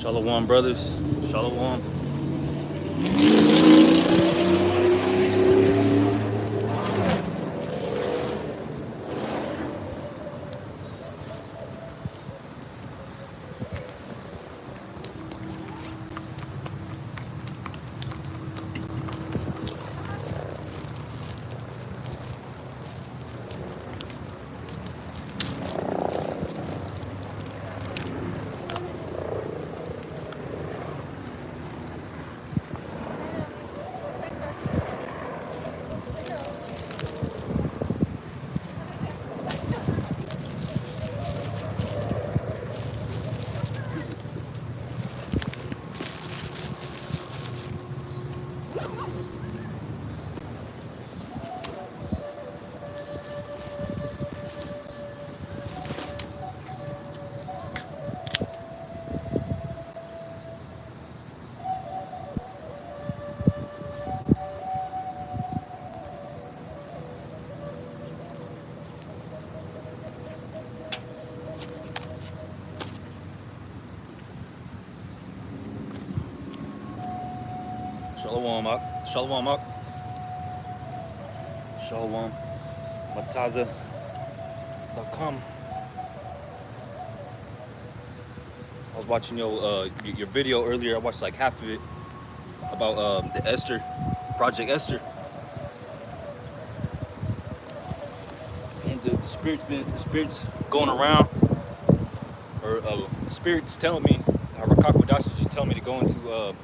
Shalom, brothers. Shalom. Shalom, Ak. Shalom, Ak. Shalom. Mataza.com. I was watching your video earlier. I watched like half of it about the Esther, Project Esther. And the spirits going around, or the spirits telling me, Harakak should tell me to go into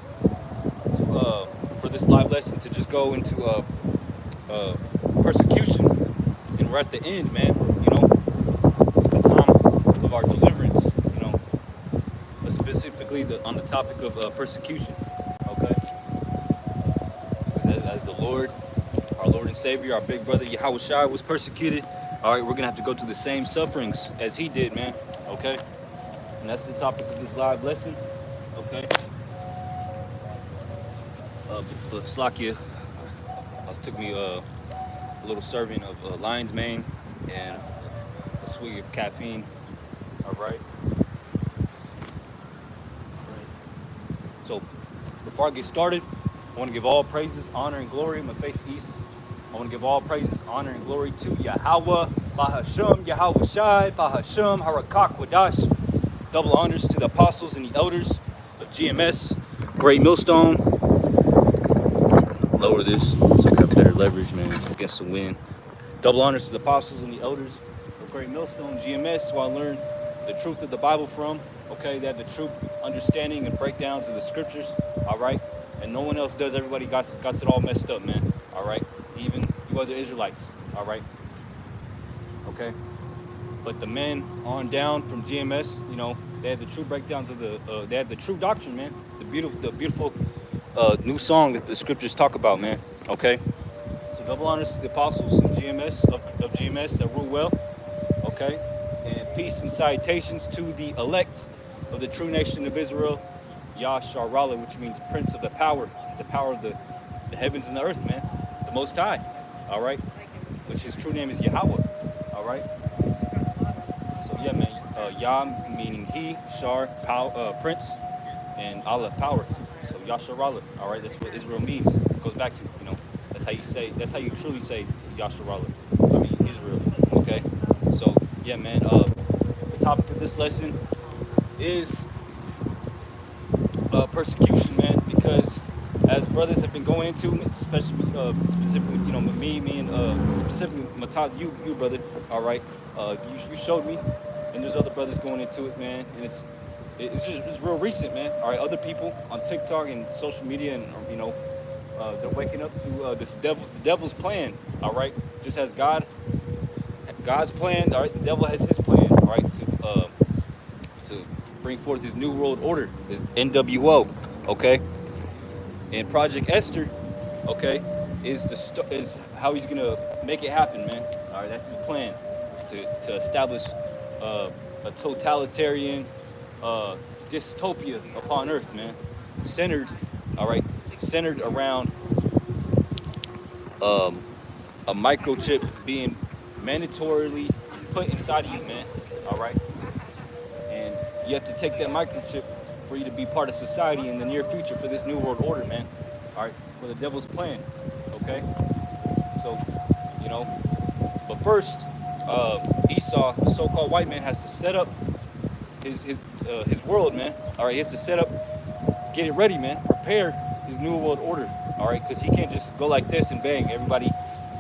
for this live lesson to just go into persecution, and we're at the end, man. You know, the time of our deliverance. You know, specifically on the topic of persecution. Okay, as the Lord, our Lord and Savior, our big brother Yahushua was persecuted. All right, we're gonna have to go through the same sufferings as he did, man. Okay, and that's the topic of this live lesson. Okay. Slakia, took me a little serving of lion's mane and a swig of caffeine. All right. So before I get started, I want to give all praises, honor, and glory. My face east. I want to give all praises, honor, and glory to Yahweh, Bahasham, Yahweh Shai, Bahasham, Harakak Wadash. Double honors to the apostles and the elders of GMS, Great Millstone. Lower this so I can have better leverage, man, against the wind. Double honors to the apostles and the elders of Great Millstone, GMS, who I learned the truth of the Bible from. Okay, they have the true understanding and breakdowns of the scriptures. All right, and no one else does. Everybody got it all messed up, man. All right, even you other Israelites. All right, okay. But the men on down from GMS, you know, they have the true breakdowns of they have the true doctrine, man. The beautiful. New song that the scriptures talk about, man. Okay, so double honors to the apostles of GMS of GMS that rule well. Okay, and peace and salutations to the elect of the true nation of Israel, Yasharallah, which means Prince of the power of the heavens and the earth, man, the Most High. All right, which his true name is Yahweh. All right. So yeah, man. Yah meaning he, Shar, power, prince, and Allah, power. Yasharallah, all right, that's what Israel means. It goes back to, you know, that's how you truly say Yasharallah. I mean, Israel, okay? So, yeah, man, the topic of this lesson is persecution, man, because as brothers have been going into, especially, specifically, you know, me and specifically Mataz, you brother, all right, you showed me, and there's other brothers going into it, man, and it's real recent, man. All right, other people on TikTok and social media, and you know, they're waking up to this devil's plan. All right, just as God's plan. All right, the devil has his plan. All right, to bring forth his new world order, his NWO. Okay, and Project Esther, okay, is how he's gonna make it happen, man. All right, that's his plan to establish a totalitarian dystopia upon earth, man, centered around a microchip being mandatorily put inside of you, man. All right, and you have to take that microchip for you to be part of society in the near future for this new world order, man. All right, for the devil's plan. Okay, so you know, but first, Esau, the so-called white man, has to set up his world, man. All right, he has to set up, get it ready, man. Prepare his new world order. All right, because he can't just go like this and bang. Everybody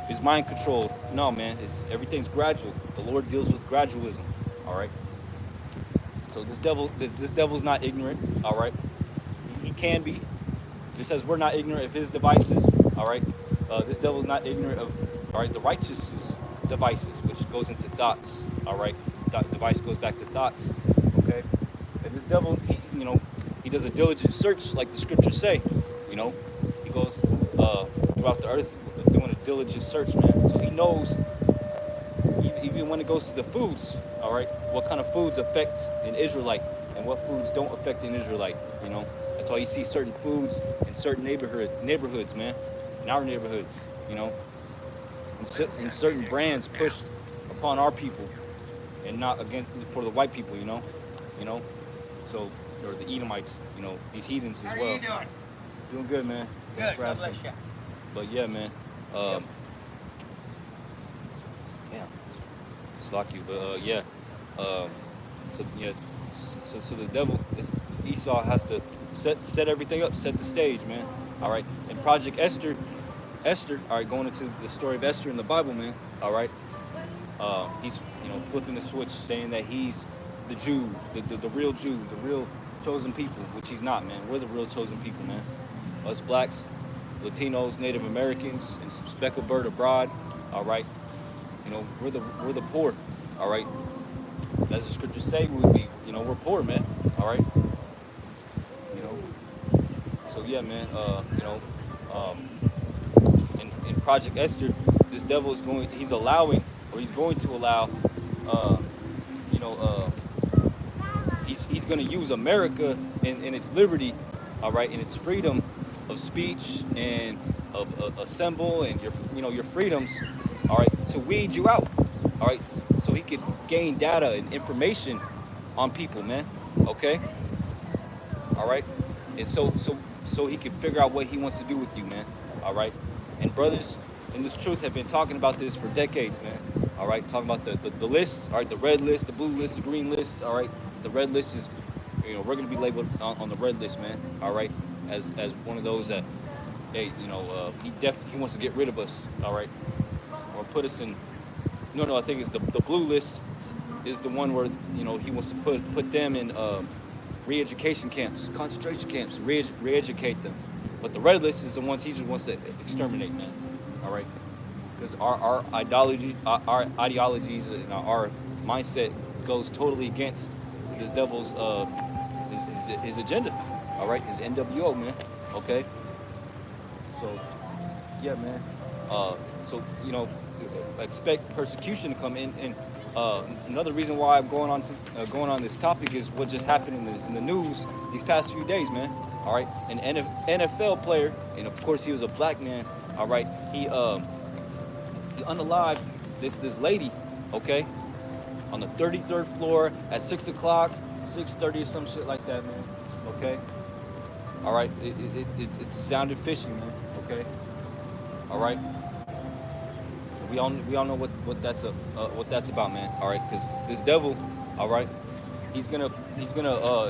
is mind controlled. No, man. Everything's gradual. The Lord deals with gradualism. All right. So this devil's not ignorant. All right. He can be, just as we're not ignorant of his devices. All right. This devil's not ignorant of, all right, the righteous devices, which goes into thoughts. All right. Device goes back to thoughts. Okay. And this devil, he does a diligent search, like the scriptures say. He goes throughout the earth doing a diligent search, man. So he knows, even when it goes to the foods, all right, what kind of foods affect an Israelite and what foods don't affect an Israelite. That's why you see certain foods in certain neighborhoods, man, in our neighborhoods, and certain brands pushed upon our people and not against for the white people, so, or the Edomites, these heathens as well. How are you doing? Doing good, man. Good, God bless you. But yeah, man. Yeah. Slack you, but yeah. So yeah. So the devil, this Esau has to set everything up, set the stage, man. All right. And Project Esther. All right, going into the story of Esther in the Bible, man. All right. He's flipping the switch, saying that he's the Jew, the real Jew, the real chosen people, which he's not, man. We're the real chosen people, man. Us blacks, Latinos, Native Americans, and speckled bird abroad. All right. We're the poor. All right. As the scriptures say, we're poor, man. All right. So yeah, man. In Project Esther, this devil is going to allow, he's going to use America and its liberty, all right, and its freedom of speech and of assemble and your freedoms, all right, to weed you out, all right, so he could gain data and information on people, man. Okay, all right, and so he can figure out what he wants to do with you, man. All right, and brothers in this truth have been talking about this for decades, man. All right, talking about the list, all right, the red list, the blue list, the green list. All right, the red list is, we're gonna be labeled on the red list, man. All right, as one of those that, hey, he wants to get rid of us. All right, or put us in. No, I think it's the blue list is the one where he wants to put them in re-education camps, concentration camps, re-educate them. But the red list is the ones he just wants to exterminate, man. All right, because our ideologies and our mindset goes totally against this devil's his agenda. All right, his NWO, man. Okay. So yeah, man. So expect persecution to come in, and another reason why I'm going on this topic is what just happened in the news these past few days, man. All right, an NFL player, and of course he was a black man. All right, he unalived this lady, okay, on the 33rd floor at 6 o'clock, 6:30 or some shit like that, man. Okay. All right, it sounded fishy, man. Okay. All right. We all know what that's about, man. All right, because this devil, all right, he's gonna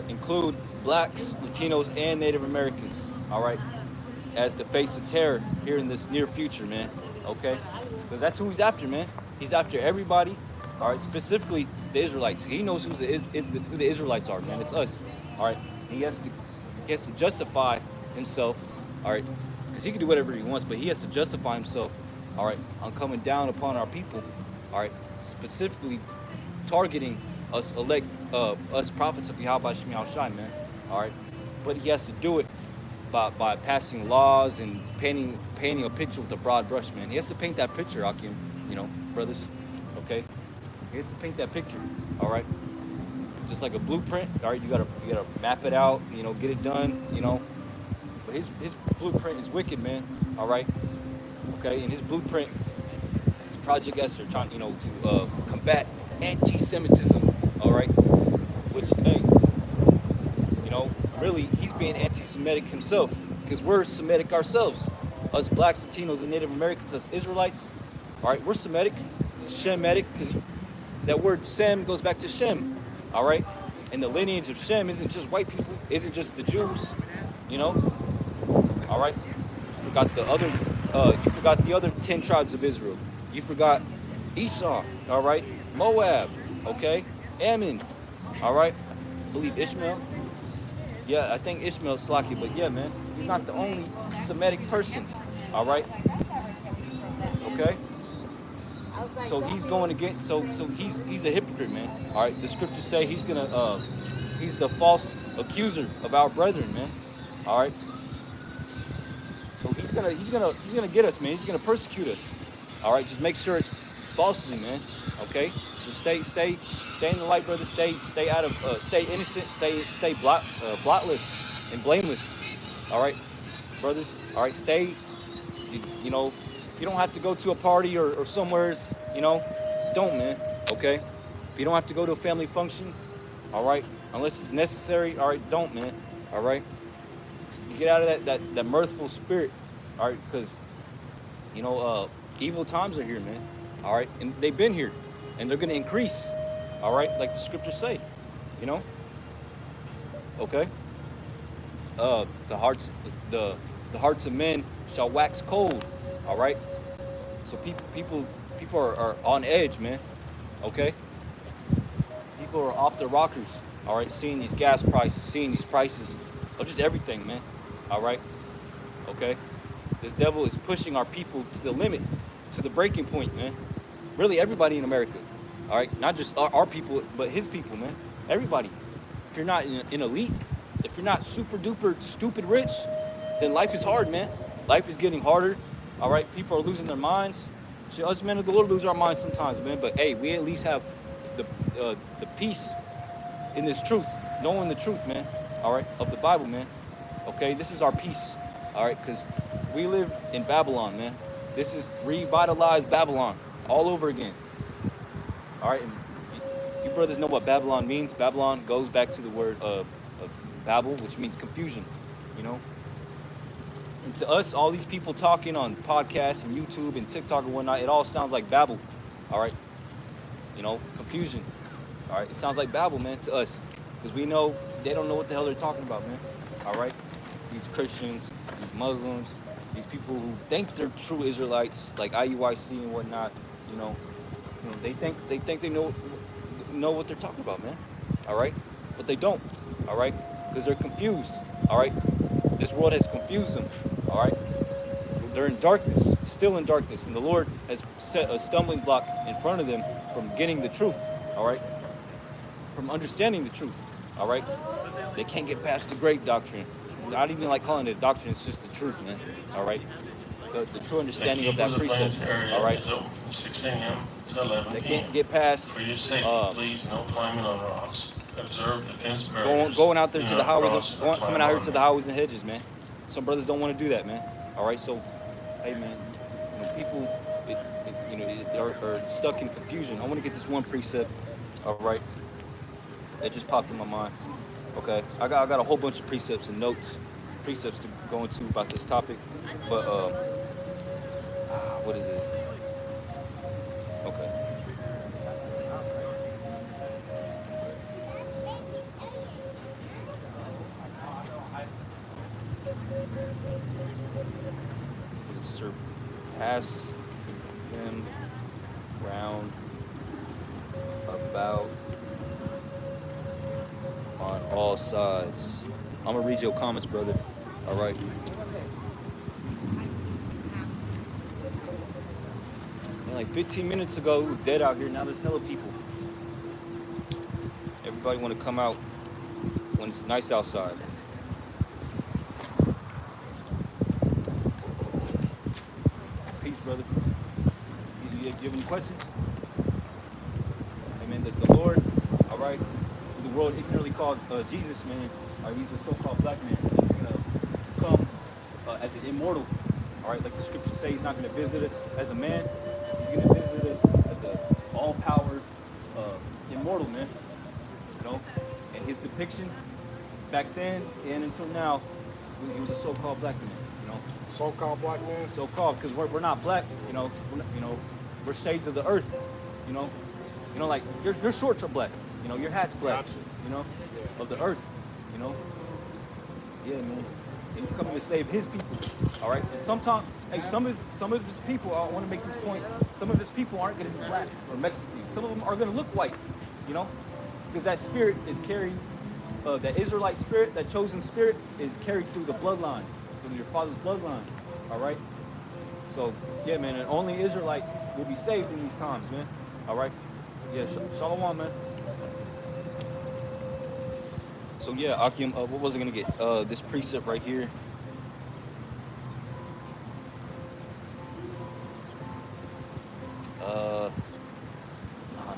include blacks, Latinos, and Native Americans, all right, as the face of terror here in this near future, man. Okay, because that's who he's after, man. He's after everybody, all right, specifically the Israelites. He knows who the Israelites are, man. It's us, all right. He has to justify himself, all right, because he can do whatever he wants, but he has to justify himself, all right, on coming down upon our people, all right, specifically targeting us us prophets of Yahweh Shemi Shai, man, all right. But he has to do it by passing laws and painting a picture with a broad brush, man. He has to paint that picture, Akim, brothers, okay. He has to paint that picture, all right. Just like a blueprint, all right. You gotta map it out, get it done, But his blueprint is wicked, man. All right. Okay, and his blueprint is Project Esther, trying, to combat anti-Semitism. All right, which, hey, really he's being anti-Semitic himself, because we're Semitic ourselves. Us blacks, Latinos, and Native Americans, us Israelites, all right, we're Semitic, Shemitic, because that word Sem goes back to Shem, all right? And the lineage of Shem isn't just white people, isn't just the Jews, you know? All right? You forgot the other 10 tribes of Israel. You forgot Esau, all right? Moab, okay? Ammon, all right? I believe Ishmael. Yeah, I think Ishmael's Slaki, but yeah, man, he's not the only Semitic person, all right? Okay? So he's going against, so he's a hypocrite, man. All right, the scriptures say he's the false accuser of our brethren, man. All right. So he's gonna get us, man. He's gonna persecute us. All right, just make sure it's falsely, man. Okay. So stay in the light, brother. Stay out of, stay innocent. Stay blotless and blameless. All right, brothers. All right, stay. You know, if you don't have to go to a party or somewheres, you know, don't, man. Okay. If you don't have to go to a family function, all right, unless it's necessary, all right, don't, man. All right. Get out of that mirthful spirit, all right, because, you know, evil times are here, man, all right, and they've been here, and they're going to increase, all right, like the scriptures say, you know, okay, the hearts of men shall wax cold, all right, so people are on edge, man, okay, people are off their rockers, all right, seeing these gas prices, seeing these prices of just everything, man. All right? Okay? This devil is pushing our people to the limit, to the breaking point, man. Really, everybody in America. All right? Not just our people, but his people, man. Everybody. If you're not in elite, if you're not super duper stupid rich, then life is hard, man. Life is getting harder. All right? People are losing their minds. Shit, us men of the Lord lose our minds sometimes, man. But hey, we at least have the peace in this truth, knowing the truth, man. All right, of the Bible, man. Okay, this is our peace. All right, because we live in Babylon, man. This is revitalized Babylon all over again. All right, and you brothers know what Babylon means. Babylon goes back to the word of Babel, which means confusion, you know. And to us, all these people talking on podcasts and YouTube and TikTok and whatnot, it all sounds like Babel. All right, you know, confusion. All right, it sounds like Babel, man, to us. Because we know they don't know what the hell they're talking about, man. All right? These Christians, these Muslims, these people who think they're true Israelites, like IUIC and whatnot, you know, they think they know what they're talking about, man. All right? But they don't. All right? Because they're confused. All right? This world has confused them. All right? They're in darkness, still in darkness, and the Lord has set a stumbling block in front of them from getting the truth. All right? From understanding the truth. All right, they can't get past the great doctrine. Not even like calling it a doctrine; it's just the truth, man. All right, the true understanding of that precept. All right, 6 a.m. to 11 they can't get past. For your safety, please, no climbing on rocks. Observe the fence barriers. Going out there to the highways, coming out here to the highways and hedges, man. Some brothers don't want to do that, man. All right, so, hey, man, people, are stuck in confusion. I want to get this one precept. All right. It just popped in my mind. Okay, I got a whole bunch of precepts and precepts to go into about this topic. But what is it? Okay. Surpass them round about on all sides. I'm gonna read your comments, brother. All right. And like 15 minutes ago, it was dead out here. Now there's hella people. Everybody want to come out when it's nice outside. Peace, brother. You have any questions? Amen. The Lord, all right. The world ignorantly called Jesus, man. He's a so-called black man. He's gonna come as an immortal. All right, like the scriptures say, he's not gonna visit us as a man. He's gonna visit us as the all-powered immortal man. You know, and his depiction back then and until now, he was a so-called black man. You know, So-called black man? so-called because we're not black. You know, we're shades of the earth. You know, like your shorts are black. You know, your hat's black. Gotcha. You know, Yeah. of the earth. You know, yeah, man. And he's coming to save his people. All right. And sometimes, hey, some of his people. I want to make this point. Some of his people aren't going to be black or Mexican. Some of them are going to look white. You know, because that spirit is carried. That Israelite spirit, that chosen spirit, is carried through the bloodline, through your father's bloodline. All right. So yeah, man. And only Israelite will be saved in these times, man. All right. Yeah. Shalom, man. So yeah, Akim, what was I gonna get? This precept right here. Nah,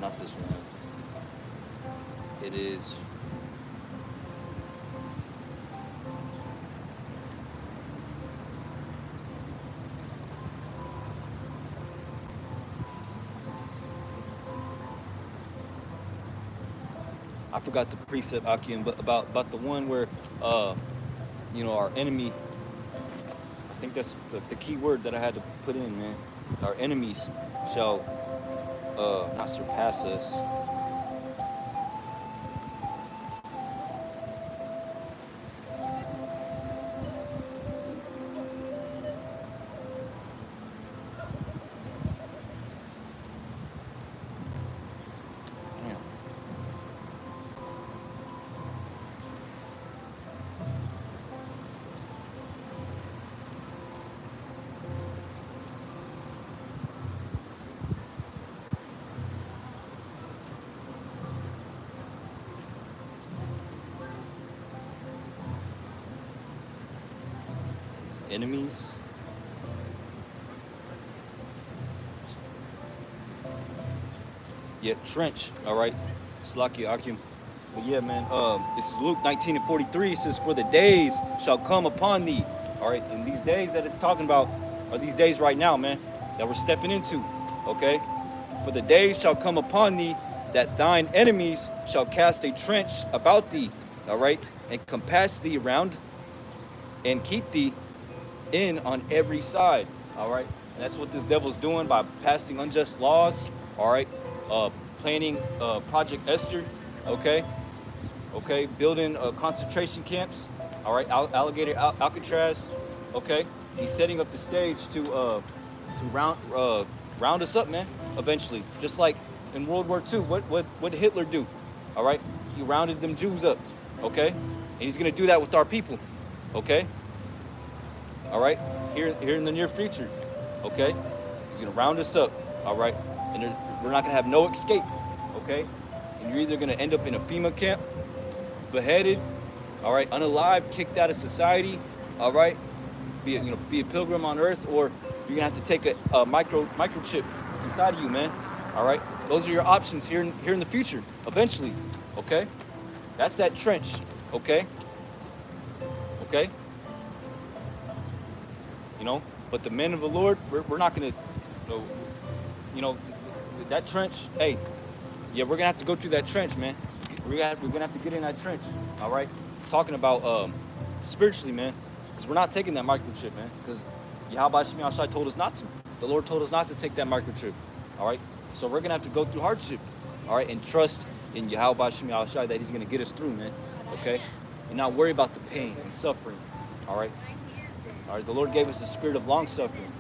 not this one. It is. I forgot the precept, Akim, but about the one where, you know, our enemy. I think that's the key word that I had to put in, man. Our enemies shall not surpass us. Enemies. Yeah, trench. All right. Slaki Akim. But yeah, man. This is Luke 19:43. It says, "For the days shall come upon thee." All right. And these days that it's talking about are these days right now, man, that we're stepping into. Okay. For the days shall come upon thee that thine enemies shall cast a trench about thee. All right. And compass thee around and keep thee in on every side. All right. And that's what this devil's doing by passing unjust laws. All right. Planning Project Esther. Okay. Okay. Building concentration camps. All right. Alligator Alcatraz. Okay. He's setting up the stage to round us up, man. Eventually, just like in World War II, what did Hitler do? All right. He rounded them Jews up. Okay. And he's gonna do that with our people. Okay. All right, here in the near future, okay? He's gonna round us up, all right? And we're not gonna have no escape, okay? And you're either gonna end up in a FEMA camp, beheaded, all right, unalived, kicked out of society, all right? Be a pilgrim on earth, or you're gonna have to take a microchip inside of you, man. All right, those are your options here in the future, eventually, okay? That's that trench, okay? Okay. You know, but the men of the Lord, we're not gonna, you know, that trench. Hey, yeah, we're gonna have to go through that trench, man. We're gonna have to get in that trench. All right, talking about spiritually, man, because we're not taking that microchip, man. Because Yahweh Shemi Al Shai told us not to. The Lord told us not to take that microchip. All right, so we're gonna have to go through hardship. All right, and trust in Yahweh Shemi Al Shai that He's gonna get us through, man. Okay, and not worry about the pain and suffering. All right. All right, the Lord gave us the spirit of long suffering.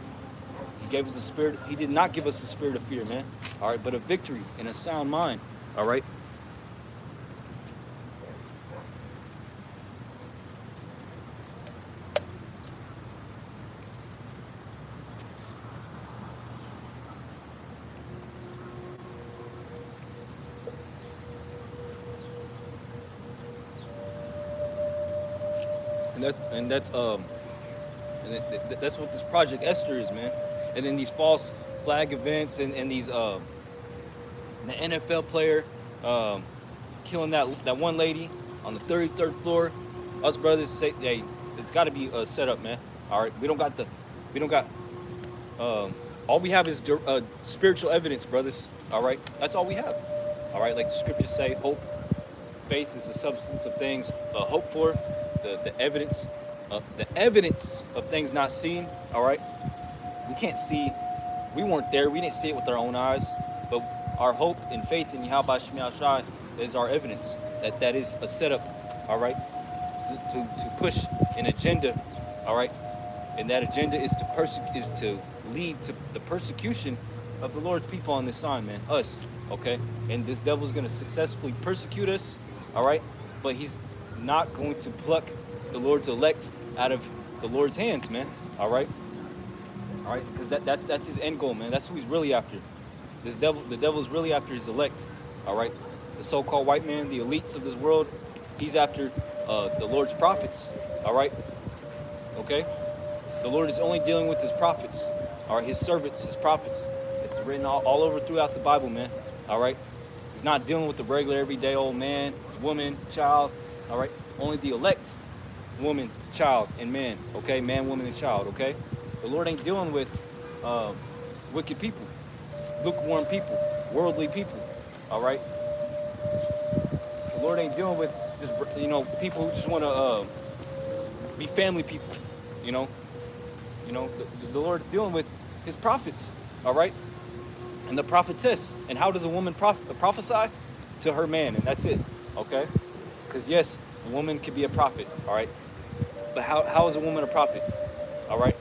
He gave us the spirit. He did not give us the spirit of fear, man. All right, but of victory and a sound mind. All right. That's what this Project Esther is, man. And then these false flag events and these the NFL player killing that one lady on the 33rd floor. Us brothers say, hey, it's got to be set up, man. All right, we don't got all we have is spiritual evidence, brothers. All right, that's all we have. All right, like the scriptures say, hope, faith is the substance of things hoped for, the evidence of things not seen. All right, we can't see, we weren't there, we didn't see it with our own eyes, but our hope and faith in Yahweh Shemi Shai is our evidence that is a setup. All right, to push an agenda. All right, and that agenda is to lead to the persecution of the Lord's people on this sign, man, us. Okay, and this devil's going to successfully persecute us. All right, but he's not going to pluck the Lord's elect out of the Lord's hands, man. All right, because that's his end goal, man. That's who he's really after. The devil's really after his elect. All right, the so-called white man, the elites of this world, he's after the Lord's prophets. All right, okay. The Lord is only dealing with his prophets, all right, his servants, his prophets. It's written all over throughout the Bible, man. All right, he's not dealing with the regular everyday old man, woman, child. All right, only the elect, woman, child, and man. Okay, man, woman, and child. Okay, the Lord ain't dealing with wicked people, lukewarm people, worldly people. All right, the Lord ain't dealing with just people who just want to be family people. The Lord is dealing with his prophets. All right, and the prophetess. And how does a woman prophesy? To her man, and that's it. Okay, because yes, a woman can be a prophet. All right, but how is a woman a prophet? All right,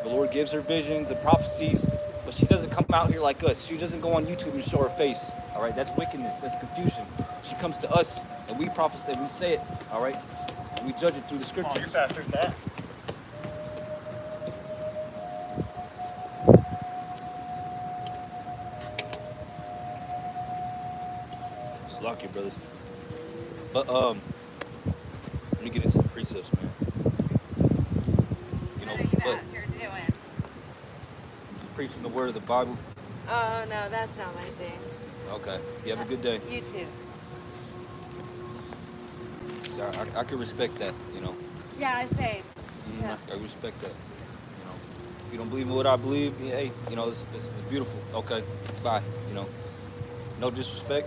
the Lord gives her visions and prophecies, but she doesn't come out here like us. She doesn't go on YouTube and show her face. All right, that's wickedness, that's confusion. She comes to us and we prophesy, we say it. All right, and we judge it through the scriptures. Oh, you're faster than that. Lock your brothers. But let me get into the precepts, man. What are you out here doing? Preaching the word of the Bible. Oh no, that's not my thing. Okay. You have a good day. You too. So I can respect that, Yeah, I say. Yeah. I respect that. If you don't believe in what I believe, yeah, hey, this is beautiful. Okay, bye. No disrespect.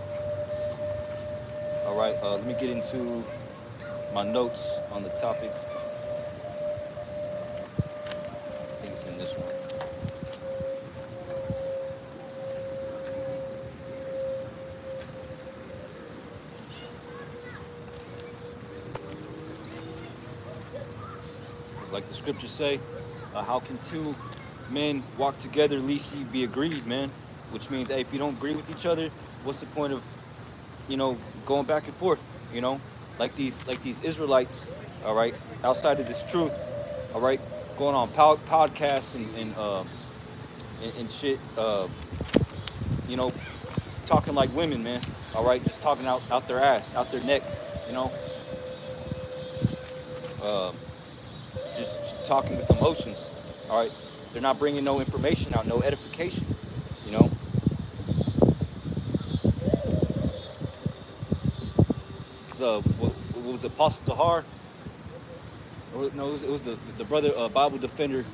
All right, let me get into my notes on the topic. I think it's in this one. It's like the scriptures say, how can two men walk together lest ye be agreed, man? Which means, hey, if you don't agree with each other, what's the point of going back and forth, like these Israelites, all right, outside of this truth, all right, going on podcasts and shit, talking like women, man, all right, just talking out their ass, out their neck, just talking with emotions, all right, they're not bringing no information out, no edification, what was it, Apostle Tahar? No, it was the brother, Bible defender,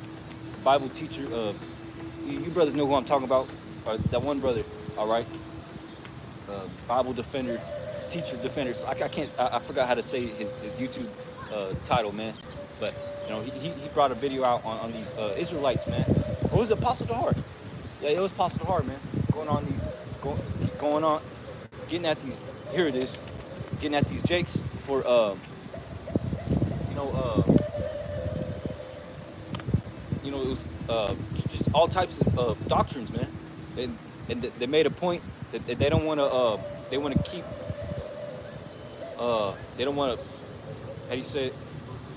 Bible teacher. You brothers know who I'm talking about. That one brother, all right. Bible defender, teacher defender. So I forgot how to say his YouTube title, man. But he brought a video out on these Israelites, man. Or was it Apostle Tahar? Yeah, it was Apostle Tahar, man. Getting at these. Here it is. Getting at these jakes for it was just all types of doctrines, man. And they made a point that they don't want to they want to keep they don't want to, how do you say it,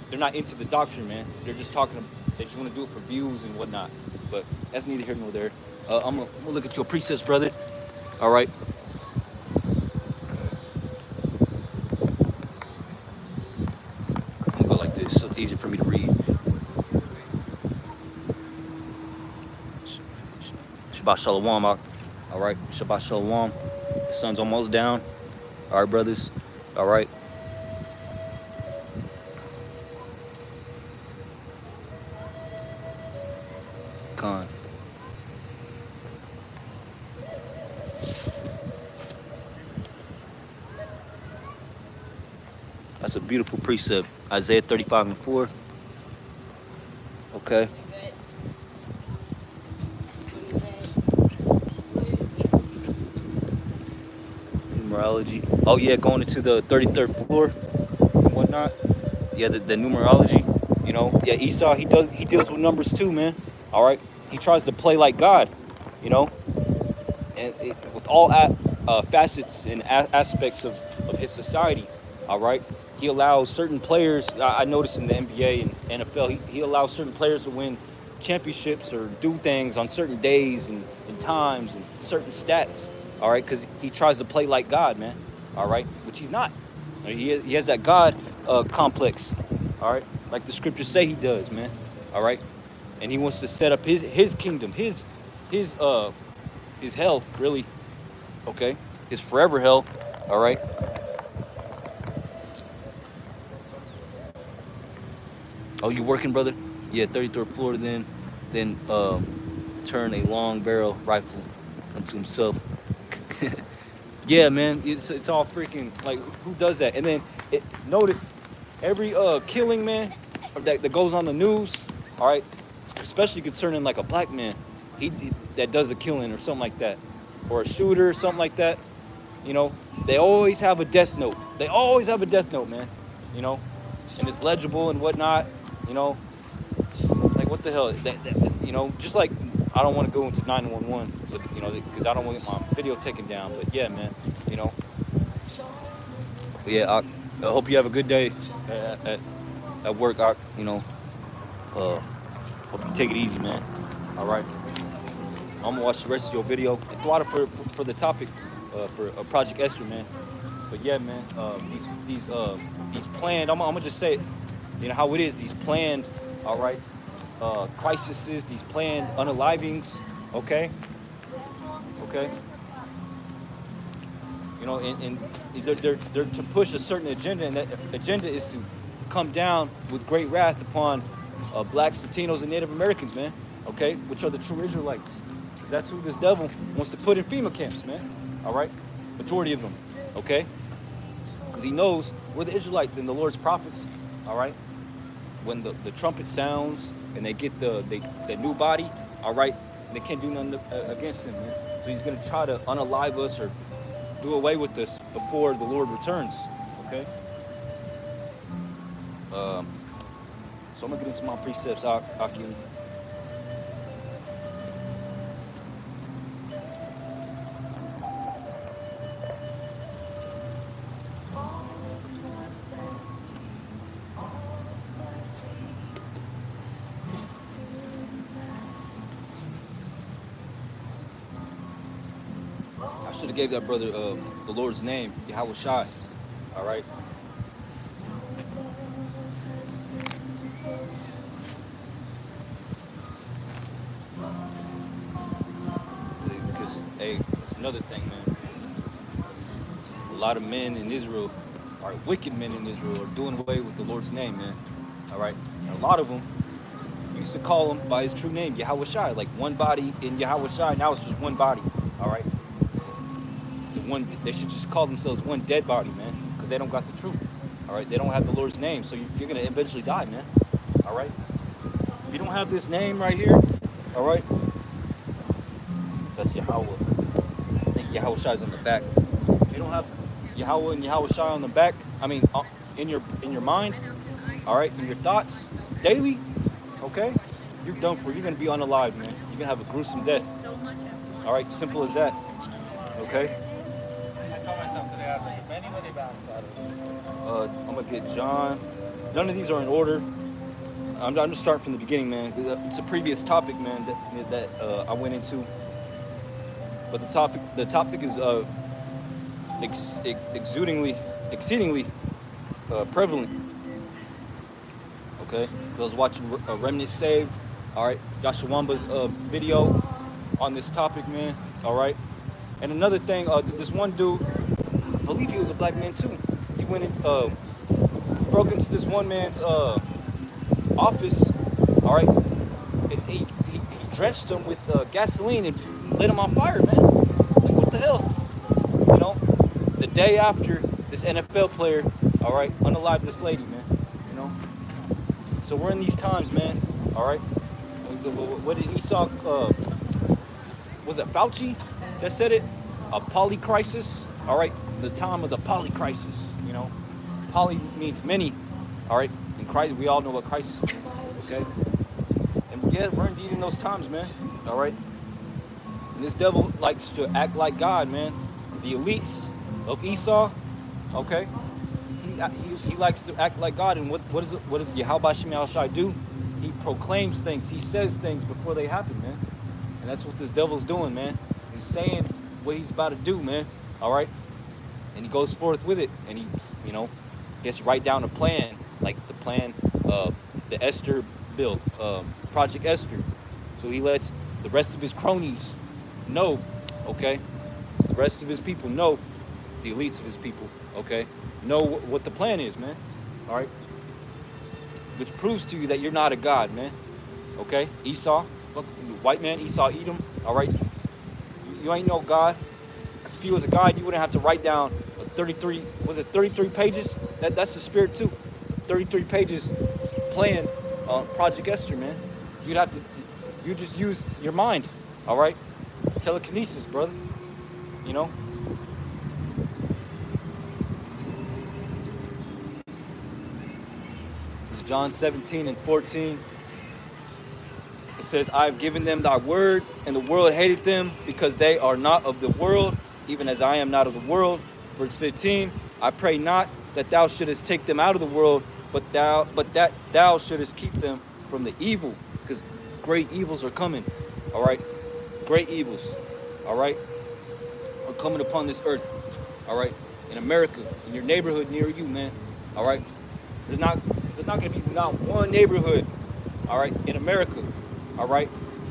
they're not into the doctrine, man. They're just they just want to do it for views and whatnot. But that's neither here nor there. I'm gonna look at your precepts, brother. All right. So it's easier for me to read. Shabbat Shalom. All right. Shabbat Shalom. The sun's almost down. All right, brothers. All right. Con. It's a beautiful precept. Isaiah 35:4. Okay. Numerology. Oh yeah, going into the 33rd floor and whatnot. Yeah, the numerology. You know, yeah, Esau, he deals with numbers too, man. All right, he tries to play like God. You know, and with all facets and aspects of his society. All right, he allows certain players. I noticed in the NBA and NFL, he allows certain players to win championships or do things on certain days and times and certain stats. All right, because he tries to play like God, man. All right, which he's not. He has that God complex. All right, like the scriptures say he does, man. All right, and he wants to set up his kingdom, his hell, really. Okay, his forever hell. All right. Oh, you working, brother? Yeah, 33rd floor. Then turn a long barrel rifle unto himself. Yeah, man, it's all freaking, like, who does that? And then notice every killing, man, that goes on the news. All right, especially concerning like a black man, he that does a killing or something like that, or a shooter or something like that. You know, they always have a death note. They always have a death note, man. You know, and it's legible and whatnot. You know, like what the hell? You know, just like I don't want to go into 911, but you know, because I don't want to get my video taken down. But yeah, man, you know. But yeah, I hope you have a good day at work. You know, hope you take it easy, man. All right. I'm gonna watch the rest of your video and throw out for the topic for Project Esther, man. But yeah, man, these planned. I'm gonna just say it, you know how it is. These planned, all right, crises, these planned unalivings, okay. You know, and they're to push a certain agenda, and that agenda is to come down with great wrath upon blacks, Latinos, and Native Americans, man. Okay, which are the true Israelites. That's who this devil wants to put in FEMA camps, man. All right, majority of them, okay, because he knows we're the Israelites and the Lord's prophets. All right, when the trumpet sounds and they get the new body, all right, they can't do nothing against him, man. So he's gonna try to unalive us or do away with us before the Lord returns. Okay. So I'm gonna get into my precepts, Aki. I should have gave that brother the Lord's name, Yahweh Shai. All right. Because hey, that's another thing, man. A lot of men in Israel, or wicked men in Israel, are doing away with the Lord's name, man. All right. And a lot of them used to call him by his true name, Yahweh Shai, like one body in Yahweh Shai. Now it's just one body. All right. They should just call themselves one dead body, man, because they don't got the truth. All right, they don't have the Lord's name, so you're gonna eventually die, man. All right, if you don't have this name right here, all right, that's Yahweh. I think Yahweh Shai's on the back. If you don't have Yahweh and Yahweh Shai on the back, I mean, in your mind, all right, in your thoughts, daily, okay, you're done for. You're gonna be unalive, man. You're gonna have a gruesome death. All right, simple as that. Okay. I'm gonna get John. None of these are in order. I'm just starting from the beginning, man. It's a previous topic, man, that I went into. But the topic is exceedingly prevalent. Okay, I was watching a Remnant Saved. All right, Yashawamba's video on this topic, man. All right, and another thing, this one dude, I believe he was a black man too. He went and broke into this one man's office, all right, and he drenched him with gasoline and lit him on fire, man. Like, what the hell? You know, the day after this NFL player, all right, unalive this lady, man, you know. So we're in these times, man, all right. What did Esau, was it Fauci that said it? A polycrisis, all right, the time of the polycrisis, you know. Poly means many, all right, and Christ, we all know what crisis means, okay. And yeah, we're indeed in those times, man, all right. And this devil likes to act like God, man. The elites of Esau, okay, he likes to act like God. And what does Yahweh Shem Shai do? He proclaims things, he says things before they happen, man. And that's what this devil's doing, man. He's saying what he's about to do, man, all right. And he goes forth with it, and he, you know, gets right down a plan, like the plan, the Esther bill, Project Esther. So he lets the rest of his cronies know, okay, the rest of his people know, the elites of his people, okay, know what the plan is, man, all right, which proves to you that you're not a god, man, okay. Esau, white man, Esau, Edom, all right, you ain't no god. If you was a god, you wouldn't have to write down 33 pages? That's the spirit too. 33 pages plan on Project Esther, man. You just use your mind, all right? Telekinesis, brother, you know? It's John 17:14. It says, I have given them thy word, and the world hated them because they are not of the world, even as I am not of the world. Verse 15, I pray not that thou shouldest take them out of the world, but that thou shouldest keep them from the evil, because great evils are coming, all right? Great evils, all right, are coming upon this earth, all right? In America, in your neighborhood near you, man, all right? There's not going to be not one neighborhood, all right, in America, all right?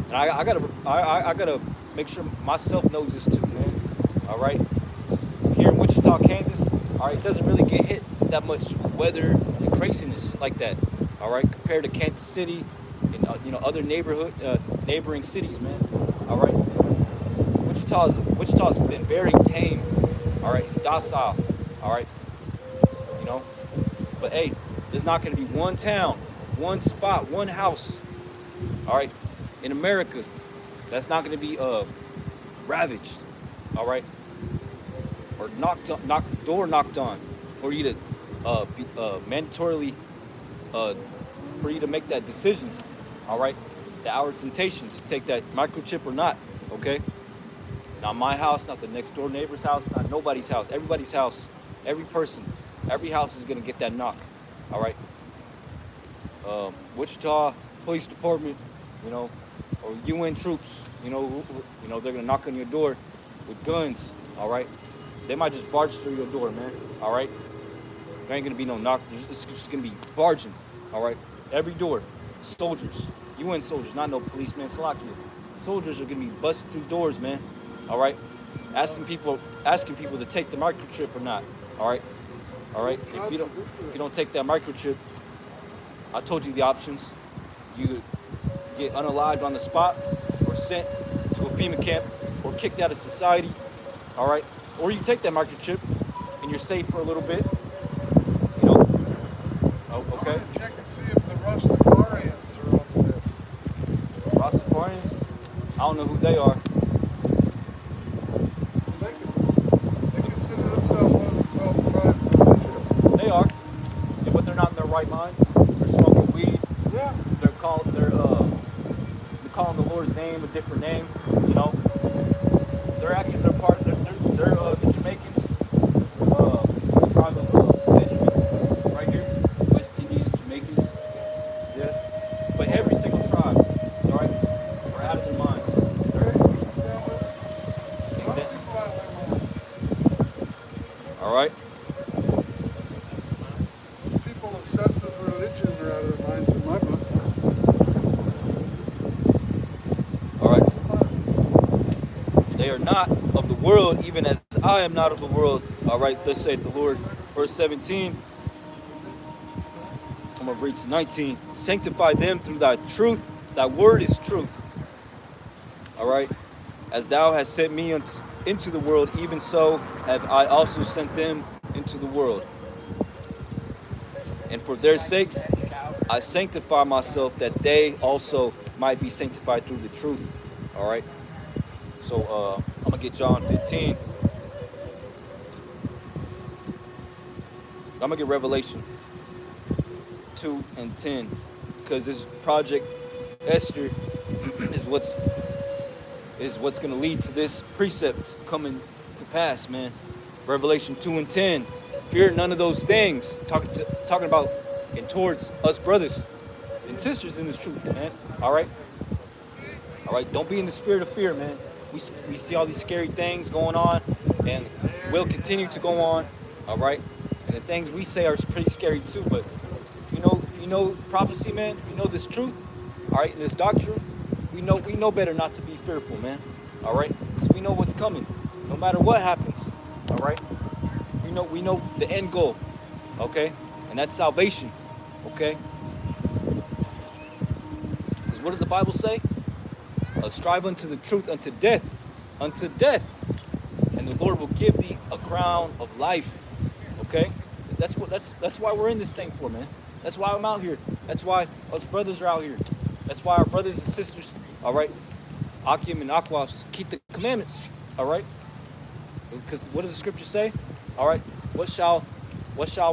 And I gotta make sure myself knows this too, man, all right? Here in Wichita, Kansas, all right, it doesn't really get hit that much with weather and craziness like that, all right, compared to Kansas City and you know, other neighboring cities, man, all right. Wichita's been very tame, all right, and docile, all right, you know. But hey, there's not going to be one town, one spot, one house, all right, in America that's not going to be ravaged, all right, or knocked on for you to be mandatorily for you to make that decision, all right, our temptation to take that microchip or not, okay. Not my house, not the next door neighbor's house, not nobody's house, everybody's house, every person, every house is gonna get that knock, all right. Wichita Police Department, you know, or UN troops, you know, they're gonna knock on your door with guns, all right. They might just barge through your door, man, all right. There ain't gonna be no knock. It's just gonna be barging, all right. Every door, soldiers, UN soldiers, not no policemen, Slovakia. Soldiers are gonna be busting through doors, man. All right, asking people to take the microchip or not. All right, If you don't take that microchip, I told you the options. You get unalived on the spot, or sent to a FEMA camp, or kicked out of society. All right, or you take that microchip and you're safe for a little bit. You know. Oh, okay. I'm gonna check and see if the Rastafarians are on this. Rastafarians? I don't know who they are. They consider themselves one of the 12 tribes of Israel. They are, yeah, but they're not in their right minds. They're smoking weed. Yeah. They're calling the Lord's name a different name. You know, they're acting their part. They're the Jamaicans, the tribe of Benjamin, right here, West Indians, Jamaicans. Yeah, but every single tribe, all right, are out of their minds. All right. People obsessed with religion are out of their minds in my book. All right. They are not of the world, even as I am not of the world. All right, thus saith the Lord. Verse 17. I'm going to read to 19. Sanctify them through thy truth. Thy word is truth. All right. As thou hast sent me into the world, even so have I also sent them into the world. And for their sakes, I sanctify myself that they also might be sanctified through the truth. All right. So I'm gonna get John 15. I'm gonna get Revelation 2 and 10, because this Project Esther is what's gonna lead to this precept coming to pass, man. Revelation 2 and 10. Fear none of those things. Talking about and towards us brothers and sisters in this truth, man. All right. Don't be in the spirit of fear, man. We see all these scary things going on, and will continue to go on. All right. And the things we say are pretty scary too. But if you know prophecy, man, if you know this truth, all right, and this doctrine, we know better not to be fearful, man. All right, because we know what's coming, no matter what happens. All right, we know the end goal, okay, and that's salvation, okay. Because what does the Bible say? Strive unto the truth unto death, and the Lord will give thee a crown of life. Okay, that's why we're in this thing for, man. That's why I'm out here. That's why us brothers are out here. That's why our brothers and sisters, all right, Akim and Akwas, keep the commandments, all right. Because what does the scripture say? All right, what shall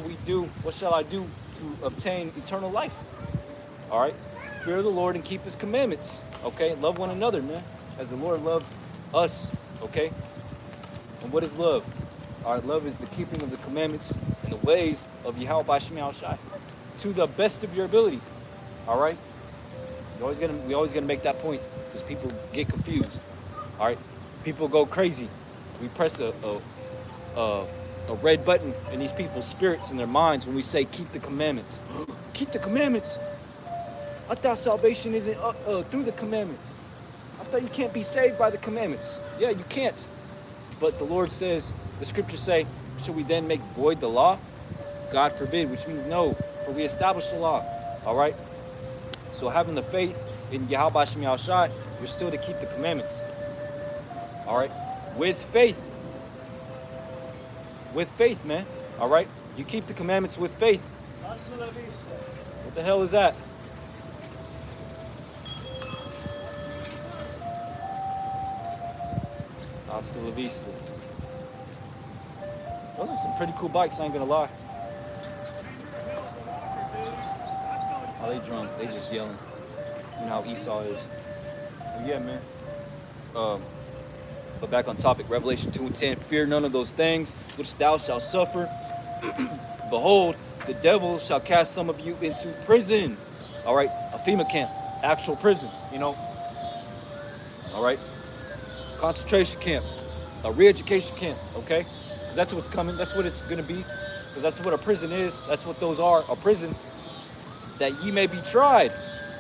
we do? What shall I do to obtain eternal life? All right, fear the Lord and keep His commandments. Okay, love one another, man, as the Lord loved us. Okay, and what is love? All right, love is the keeping of the commandments and the ways of Yahweh B'Shem Yahushai to the best of your ability. All right, we always gonna make that point, because people get confused. All right, people go crazy. We press a red button in these people's spirits and their minds when we say keep the commandments. Keep the commandments. I thought salvation isn't through the commandments. I thought you can't be saved by the commandments. Yeah, you can't. But the Lord says, the scriptures say, should we then make void the law? God forbid, which means no, for we establish the law. All right? So having the faith in Yahweh B'Shem Yahushai, you're still to keep the commandments. All right? With faith. With faith, man. All right? You keep the commandments with faith. What the hell is that? Hasta la vista. Those are some pretty cool bikes, I ain't gonna lie. Oh, they drunk. They just yelling. You know how Esau is. But yeah, man. But back on topic, Revelation 2 and 10. Fear none of those things which thou shalt suffer. Behold, the devil shall cast some of you into prison. All right, a FEMA camp, actual prison, you know. All right, concentration camp, a re-education camp, okay? Because that's what's coming. That's what it's going to be. Because that's what a prison is. That's what those are, a prison. That ye may be tried,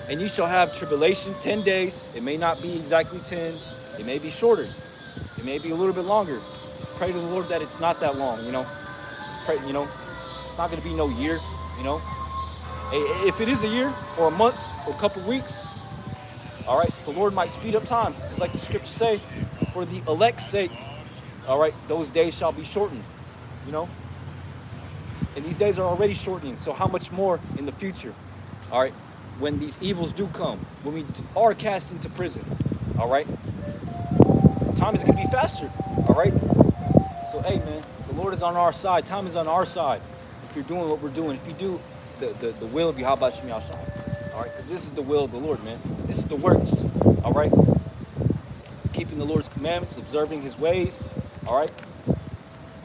and ye shall have tribulation 10 days. It may not be exactly 10. It may be shorter. It may be a little bit longer. Pray to the Lord that it's not that long, you know. Pray, you know, it's not going to be no year, you know. If it is a year or a month or a couple weeks, all right, the Lord might speed up time. It's like the scriptures say, for the elect's sake, all right, those days shall be shortened, you know. And these days are already shortening, so how much more in the future, all right, when these evils do come, when we are cast into prison, all right, time is going to be faster, all right. So, hey, man, the Lord is on our side. Time is on our side. If you're doing what we're doing, if you do the will of Yahweh B'Shem Yahushai, all right, because this is the will of the Lord, man. This is the works, all right. Keeping the Lord's commandments, observing His ways, all right.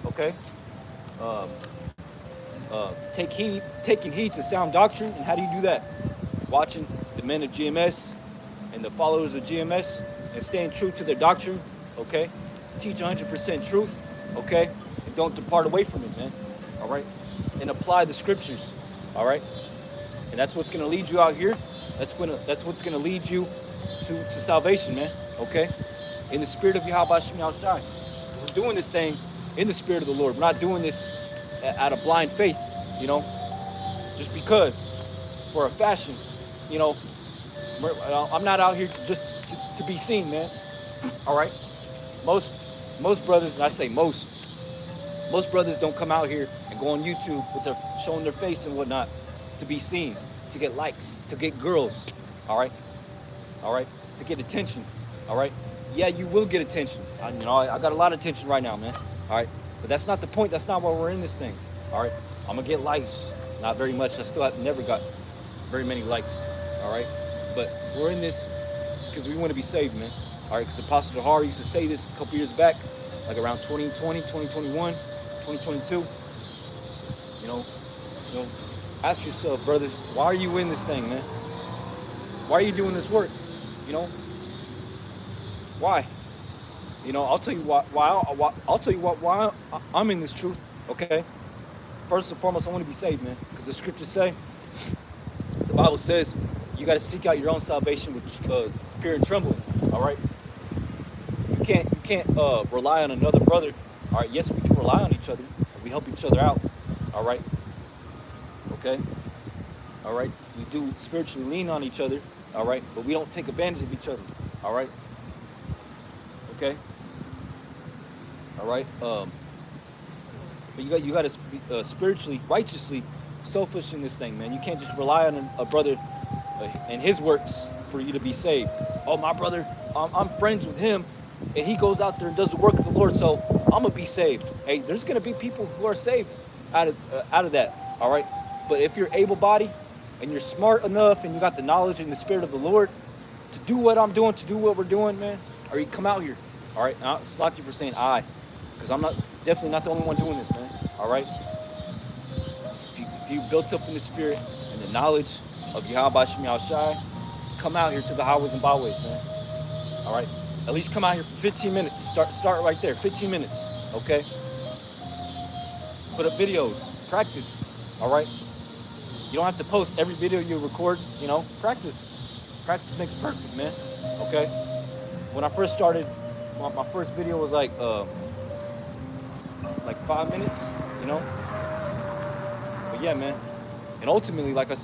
Okay. Taking heed to sound doctrine. And how do you do that? Watching the men of GMS and the followers of GMS and staying true to their doctrine, okay? Teach 100% truth, okay? And don't depart away from it, man, all right? And apply the scriptures, all right? And that's what's going to lead you out here. That's what's going to lead you to salvation, man, okay? In the spirit of Yahweh B'Shem Yahushai. We're doing this thing in the spirit of the Lord. We're not doing this out of blind faith, you know, just because for a fashion, you know. I'm not out here to be seen, man. All right. Most brothers, and I say most brothers don't come out here and go on YouTube with showing their face and whatnot. to be seen, to get likes, to get girls, all right? All right? To get attention, all right? Yeah, you will get attention. I got a lot of attention right now, man, all right? But that's not the point. That's not why we're in this thing, all right? I'm gonna get likes. Not very much. I still have never got very many likes, all right? But we're in this because we want to be saved, man, all right? Because Apostle Dahar used to say this a couple years back, like around 2020, 2021, 2022. Ask yourself, brothers, why are you in this thing, man? Why are you doing this work? Why? I'll tell you why I'm in this truth, okay? First and foremost, I want to be saved, man, because the scriptures say, the Bible says, you got to seek out your own salvation with fear and trembling, all right? You can't rely on another brother, all right? Yes, we can rely on each other. We help each other out, all right? Okay? All right? We do spiritually lean on each other, all right? But we don't take advantage of each other, all right? Okay? All right? But you got to be spiritually, righteously selfish in this thing, man. You can't just rely on a brother and his works for you to be saved. Oh, my brother, I'm friends with him, and he goes out there and does the work of the Lord, so I'm gonna be saved. Hey, there's gonna be people who are saved out of that. All right, but if you're able-bodied and you're smart enough and you got the knowledge and the spirit of the Lord to do what I'm doing, to do what we're doing, man, or you come out here. All right, now slack you for saying I, because I'm definitely not the only one doing this, man. All right, if you built up in the spirit and the knowledge of Yahweh Shem Yahushai, come out here to the highways and byways, man. All right, at least come out here for 15 minutes. Start right there, 15 minutes, okay? Put up videos, practice, all right? You don't have to post every video you record, practice. Practice makes perfect, man, okay? When I first started, my first video was like 5 minutes, But yeah, man. And ultimately, like I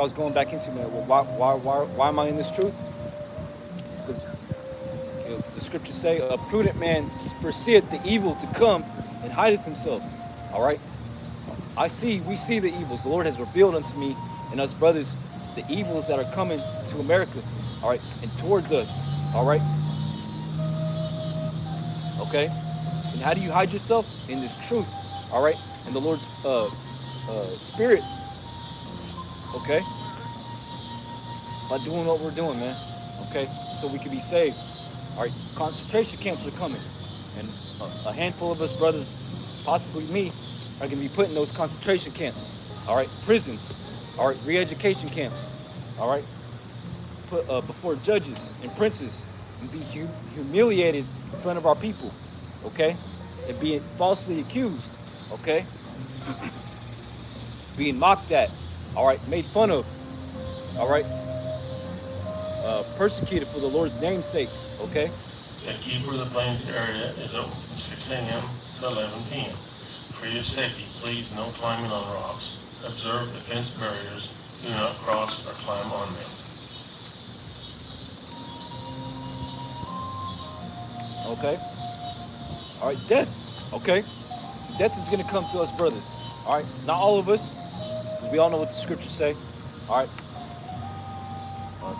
was going back into, man, why am I in this truth? Because the scriptures say, a prudent man foreseeth the evil to come and hideth himself. All right? We see the evils. The Lord has revealed unto me and us brothers the evils that are coming to America, all right, and towards us, all right? Okay? And how do you hide yourself? In this truth, all right? In the Lord's spirit, okay? By doing what we're doing, man, okay? So we can be saved. All right, concentration camps are coming. And a handful of us brothers, possibly me, are going to be put in those concentration camps. All right, prisons. All right, re-education camps. All right, put before judges and princes and be humiliated in front of our people. Okay, and being falsely accused. Okay, being mocked at. All right, made fun of. All right, persecuted for the Lord's name's sake. Okay. The key for the Plains area is open from 6 a.m. to 11 p.m. For your safety, please no climbing on rocks. Observe the fence barriers. Do not cross or climb on them. Okay. All right, death. Okay. Death is going to come to us brothers. All right. Not all of us. We all know what the scriptures say. All right.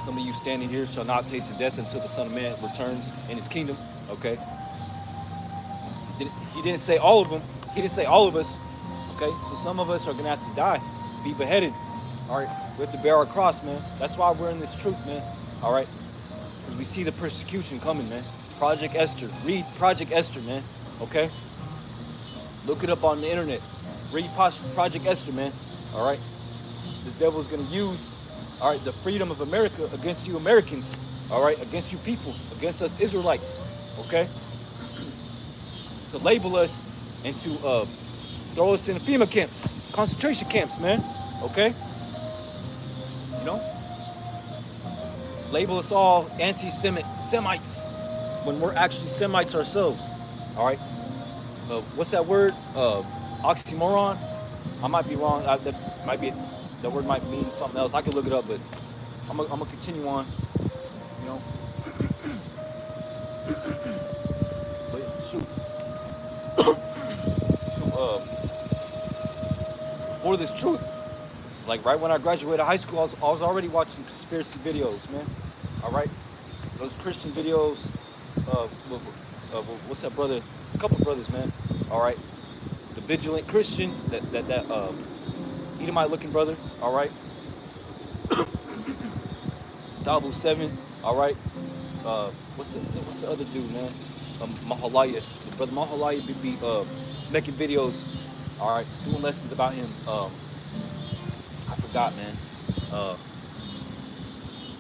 Some of you standing here shall not taste of death until the Son of Man returns in his kingdom. Okay. He didn't say all of them. He didn't say all of us. Okay. So some of us are going to have to die, be beheaded. All right. We have to bear our cross, man. That's why we're in this truth, man. All right. Because we see the persecution coming, man. Project Esther. Read Project Esther, man. Okay. Look it up on the internet. Read Project Esther, man. All right. This devil's going to use, all right, the freedom of America against you Americans, all right, against you people, against us Israelites, okay, to label us and to throw us in FEMA camps, concentration camps, man, okay, label us all anti-Semites when we're actually Semites ourselves, all right. What's that word? Oxymoron? I might be wrong. That word might mean something else. I could look it up, but I'm gonna continue on. But shoot. For this truth, Like right when I graduated high school, I was already watching conspiracy videos, man. All right, those Christian videos. What's that brother? A couple brothers, man. All right, the vigilant Christian, that Edomite looking brother. All right, Dabu 7. All right. What's the other dude, man? Mahalaya. The brother Mahalaya be making videos. All right, doing lessons about him. I forgot, man.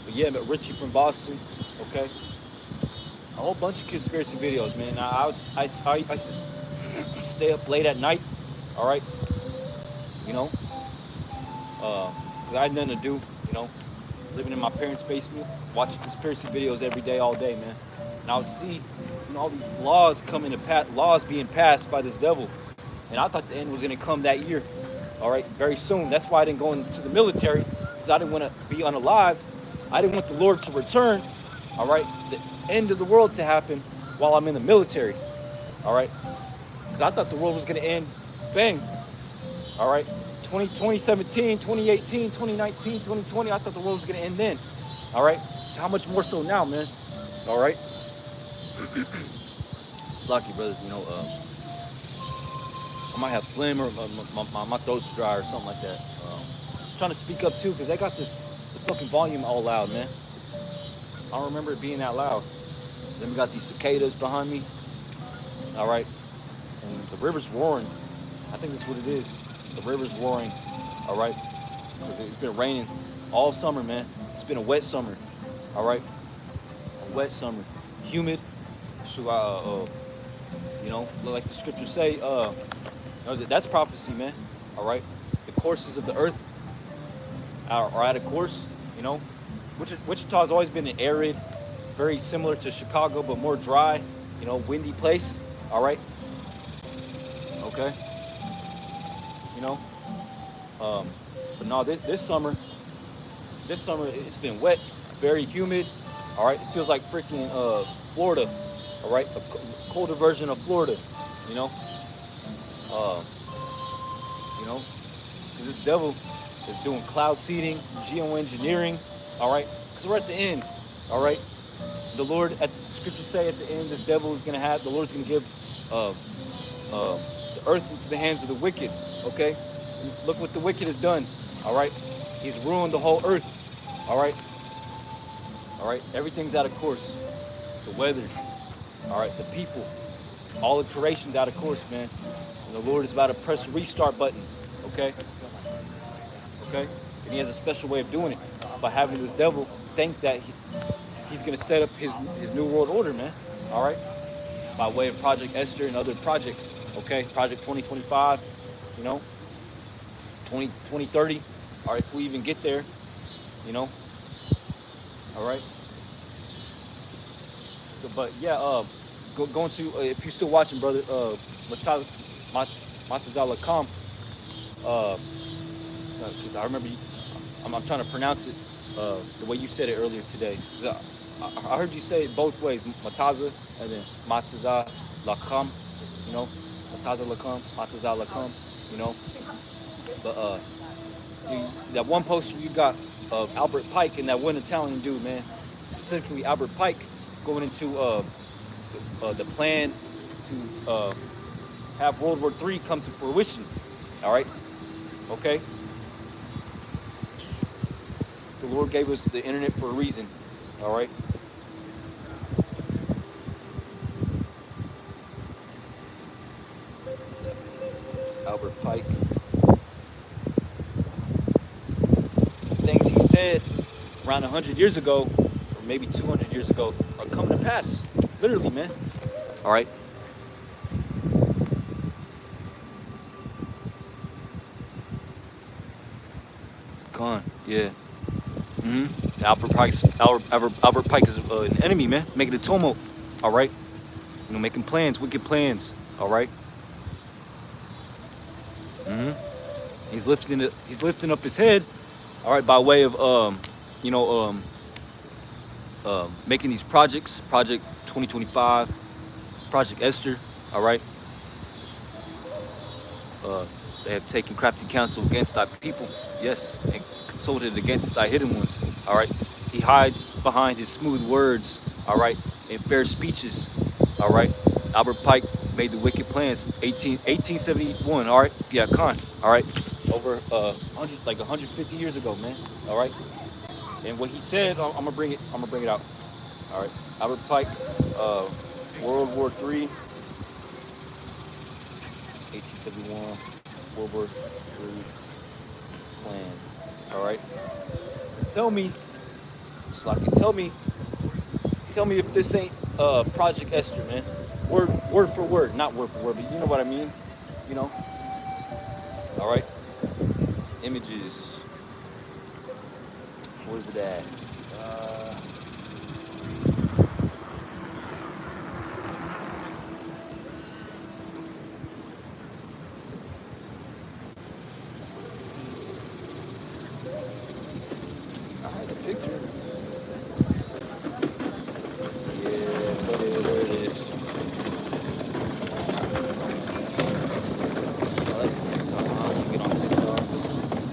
But yeah, but Richie from Boston. Okay, a whole bunch of conspiracy videos, man. I used to stay up late at night. All right, you know, 'cause I had nothing to do. You know, living in my parents' basement, watching conspiracy videos every day, all day, man. And I would see, all these laws coming to pass, laws being passed by this devil. And I thought the end was gonna come that year, all right, very soon. That's why I didn't go into the military, because I didn't want to be unalived. I didn't want the Lord to return, all right, the end of the world to happen while I'm in the military, all right, because I thought the world was gonna end, bang, all right. 2017, 2018, 2019, 2020, I thought the world was gonna end then. All right? So how much more so now, man? All right? It's lucky, brothers, I might have phlegm or my throat's dry or something like that. I'm trying to speak up too, because they got the fucking volume all loud, man. I don't remember it being that loud. Then we got these cicadas behind me. All right? And the river's roaring. I think that's what it is. The river's roaring, all right? Because it's been raining all summer, man. It's been a wet summer, all right? A wet summer, humid. So, like the scriptures say, that's prophecy, man, all right? The courses of the earth are at a course, Wichita's always been an arid, very similar to Chicago, but more dry, windy place, all right? Okay? But no, this summer it's been wet, very humid. All right, it feels like freaking Florida. All right, a colder version of Florida. You know, uh, because this devil is doing cloud seeding, geoengineering. All right, because we're at the end. All right, the Lord, at the scriptures say at the end, this devil is gonna have. The Lord's gonna give the earth into the hands of the wicked. Okay. Look what the wicked has done, all right? He's ruined the whole earth, all right? All right, everything's out of course. The weather, all right, the people, all the creation's out of course, man. And the Lord is about to press the restart button, okay? Okay? And he has a special way of doing it by having this devil think that he's gonna set up his new world order, man, all right? By way of Project Esther and other projects, okay? Project 2025, 2030, all right, if we even get there, all right. So, but yeah, going to if you're still watching, brother, Matazala Kam, because I remember I'm trying to pronounce it the way you said it earlier today. I heard you say it both ways, Mataza and then Matazala Lakam, Mataza Lakam, Matazala Lakam, But that one poster you got of Albert Pike and that one Italian dude, man, specifically Albert Pike, going into the plan to have World War III come to fruition. All right, okay. The Lord gave us the internet for a reason. All right. Albert Pike. Things he said around 100 years ago, or maybe 200 years ago, are coming to pass. Literally, man. All right. Gone. Yeah. Albert Pike is an enemy, man. Making a tumult. All right. Making plans, wicked plans. All right. He's lifting up his head. All right, by way of making these projects, Project 2025, Project Esther. All right. They have taken crafty counsel against thy people, yes, and consulted against thy hidden ones. All right. He hides behind his smooth words, all right, and fair speeches, all right. Albert Pike made the wicked plans, 1871, all right. Yeah, Khan, all right. Over 150 years ago, man, all right. And what he said, I'm gonna bring it out, all right. Albert Pike, World War III, 1871, World War III plan. All right. Tell me, Slocky, tell me if this ain't Project Esther, man. Word for word, not word for word, but you know what I mean. You know. All right. Images. Where's it at? I had a picture. Yeah, there it is. Oh, that's TikTok. I don't get on TikTok. No.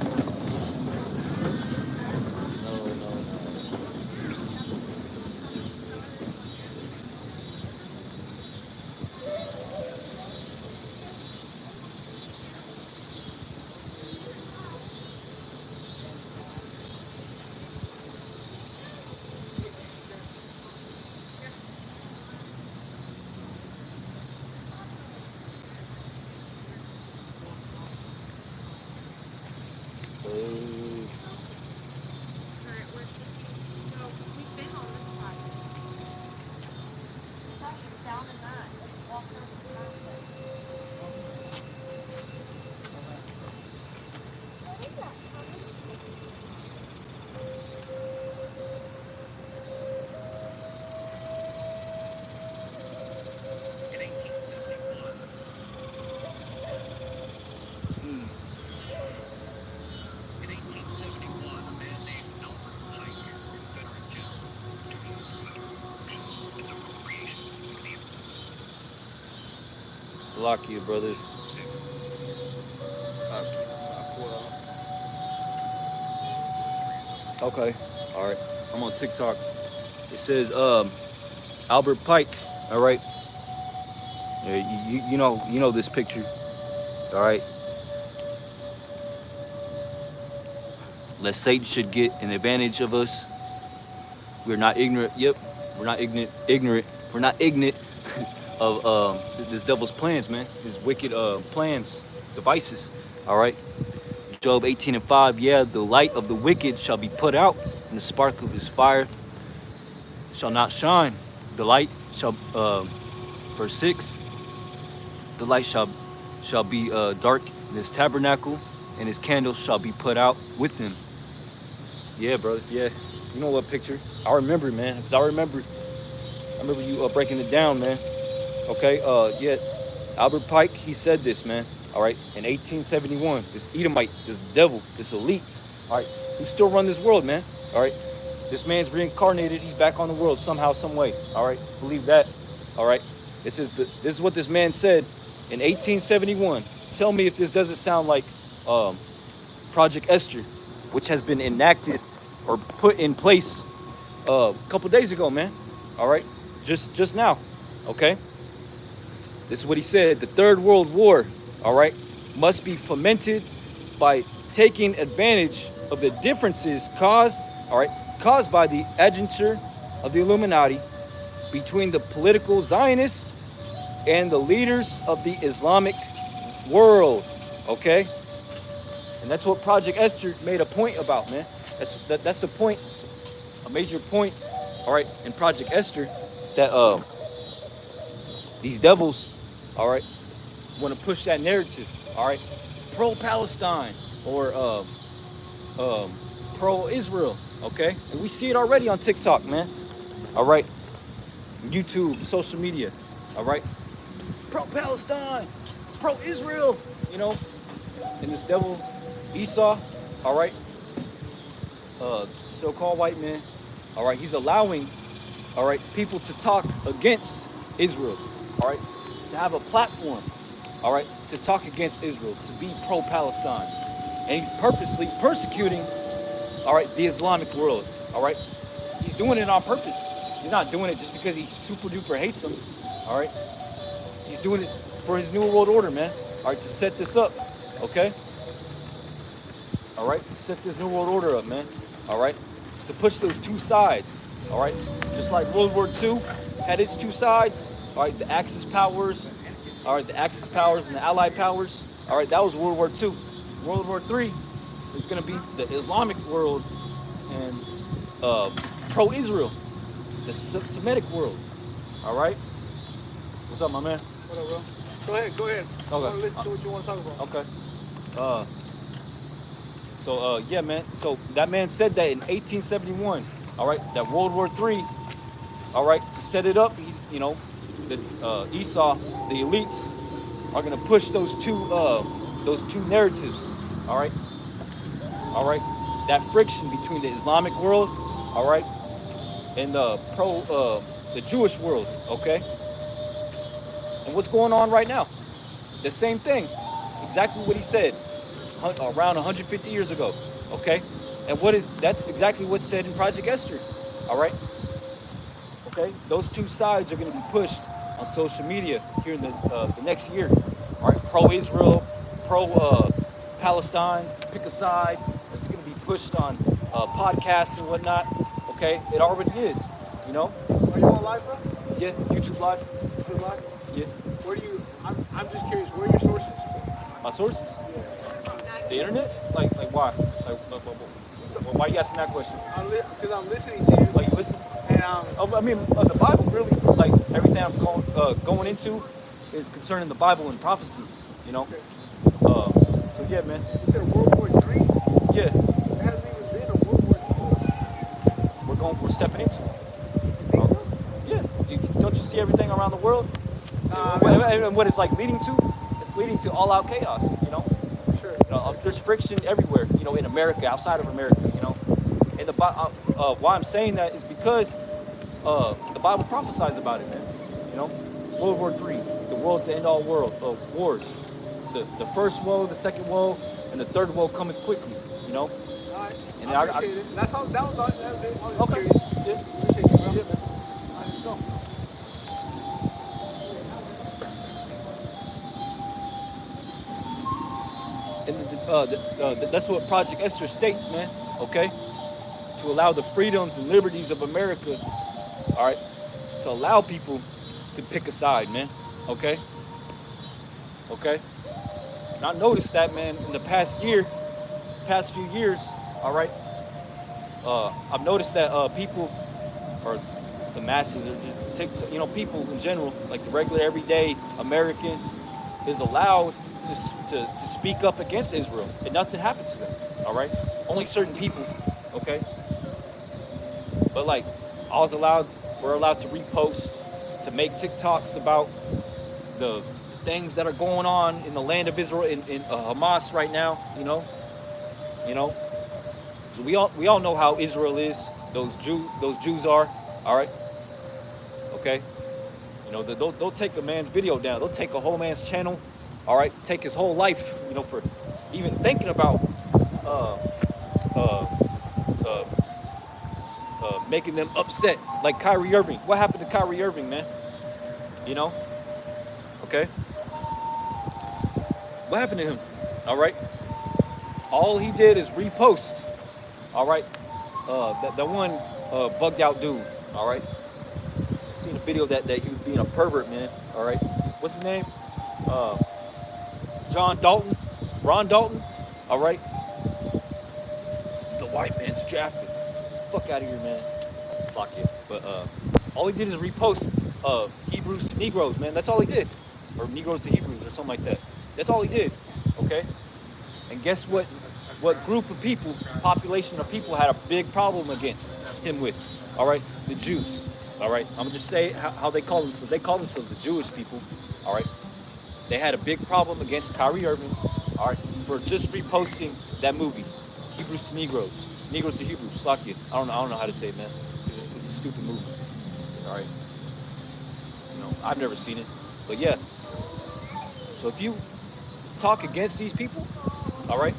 Slocky, brothers. Okay. All right. I'm on TikTok. It says Albert Pike. All right. Yeah, you know this picture. All right. Lest Satan should get an advantage of us. We're not ignorant. Yep. We're not ignorant. We're not ignorant of this devil's plans, man. His wicked plans, devices. All right. Job 18:5. Yeah, the light of the wicked shall be put out, and the spark of his fire shall not shine. The light shall, verse 6. The light shall be dark in his tabernacle, and his candle shall be put out with him. Yeah, brother. Yeah, you know what picture? I remember, man. Cause I remember you breaking it down, man. Okay. Yeah. Albert Pike, he said this, man. All right. In 1871, this Edomite, this devil, this elite. All right. Who still run this world, man. All right. This man's reincarnated. He's back on the world somehow, some way. All right. Believe that. All right. This is what this man said in 1871. Tell me if this doesn't sound like Project Esther, which has been enacted or put in place a couple days ago, man. All right. Just now. Okay. This is what he said. The Third World War, all right, must be fomented by taking advantage of the differences caused by the adjuncture of the Illuminati between the political Zionists and the leaders of the Islamic world, okay? And that's what Project Esther made a point about, man. That's the point, a major point, all right, in Project Esther, that these devils, all right, want to push that narrative, all right, pro-Palestine or pro-Israel, okay? And we see it already on TikTok, man, all right, YouTube, social media, all right, pro-Palestine, pro-Israel, you know, and this devil, Esau, all right, so-called white man, all right, he's allowing, all right, people to talk against Israel, all right, to have a platform, all right, to talk against Israel, to be pro-Palestine. And he's purposely persecuting, all right, the Islamic world, all right? He's doing it on purpose. He's not doing it just because he super duper hates them, all right? He's doing it for his new world order, man, all right, to set this up, okay? All right, to set this new world order up, man, all right? To push those two sides, all right? Just like World War II had its two sides, all right, the Axis powers, all right, the Axis powers and the Allied powers, all right, that was World War II. World War III is going to be the Islamic world and pro-Israel, the Semitic world, all right? What's up, my man? What up, bro? Go ahead. Okay. I want to listen to what you want to talk about. Okay. Yeah, man. So that man said that in 1871, all right, that World War III, all right, to set it up, he's, you know, the Esau, the elites, are gonna push those two narratives, all right, that friction between the Islamic world, all right, and the Jewish world, okay. And what's going on right now? The same thing, exactly what he said around 150 years ago, okay? And that's exactly what's said in Project Esther, all right? Okay, those two sides are going to be pushed on social media here in the next year, all right? Pro-Israel, pro-Palestine, pick a side. It's going to be pushed on podcasts and whatnot, okay? It already is, you know? Are you on live, bro? Yeah, YouTube Live. YouTube live? Yeah. Where do you? I'm just curious. Where are your sources? My sources? The internet? Like why? Why are you asking that question? Because I'm listening to you. Like, you listen? And I mean, the Bible really, like, everything I'm going into is concerning the Bible and prophecy, you know? So, yeah, man. you said World War III? Yeah, There hasn't even been a World War II. we're stepping into it. You think so? Yeah. Don't you see everything around the world? Nah, And what it's like leading to? It's leading to all-out chaos, you know? sure. You know, there's friction everywhere, you know, in America, outside of America, you know. And why I'm saying that is because the Bible prophesies about it, man. You know, World War III, the world to end all wars. The first woe, the second woe, and the third woe cometh quickly, you know. All right. And I appreciate it. That was all. That was it. I was just Okay. curious. Yeah. Appreciate you, bro. Yeah, man. All right, let's go. And that's what Project Esther states, man. Okay, to allow the freedoms and liberties of America. All right, to allow people to pick a side, man. Okay. And I noticed that, man, in the past few years. All right. I've noticed that people, or the masses, or just people in general, like the regular everyday American, is allowed to speak up against Israel, and nothing happened to them. All right, only certain people. Okay, but like, we're allowed to repost, to make TikToks about the things that are going on in the land of Israel, in Hamas right now. You know. So we all know how Israel is. Those Jews are. All right. Okay. You know, they'll take a man's video down. They'll take a whole man's channel. All right. Take his whole life. You know, for even thinking about making them upset. Like Kyrie Irving. What happened to Kyrie Irving, man? You know. Okay. What happened to him? All right. All he did is repost. All right. That one bugged out dude. All right. Seen a video that he was being a pervert, man. All right. What's his name? Ron Dalton. All right. The white man's drafted. Fuck out of here, man. Fuck you. But all he did is repost Hebrews to Negroes, man. That's all he did. Or Negroes to Hebrews or something like that. That's all he did. Okay. And guess what? What group of people, population of people, had a big problem against him with? All right, the Jews. All right, I'm gonna just say how they call themselves. They call themselves the Jewish people. All right, they had a big problem against Kyrie Irving. All right, for just reposting that movie, Hebrews to Negroes, Negroes to Hebrews. Slakia. I don't know how to say it, man. It's a stupid movie. All right, I've never seen it, but yeah. So if you talk against these people, all right,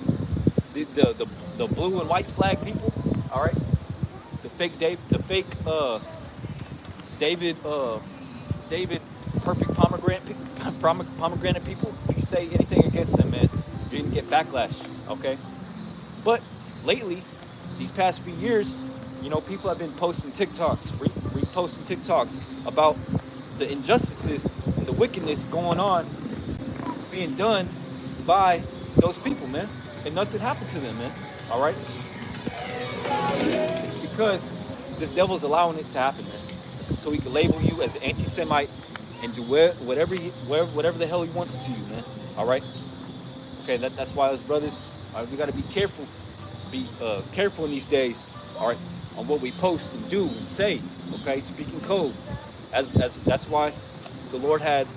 the blue and white flag people, all right, David David perfect pomegranate people. If you say anything against them, man, you're gonna get backlash. Okay, but lately, these past few years, people have been posting TikToks, reposting TikToks about the injustices and the wickedness going on, being done by those people, man, and nothing happened to them, man. All right, it's because this devil's allowing it to happen, man, so he can label you as an anti-Semite and do whatever the hell he wants to you, man. All right. Okay, that's why as brothers, we got to be careful. Be careful in these days, all right, on what we post and do and say. Okay, speaking code. As that's why the Lord had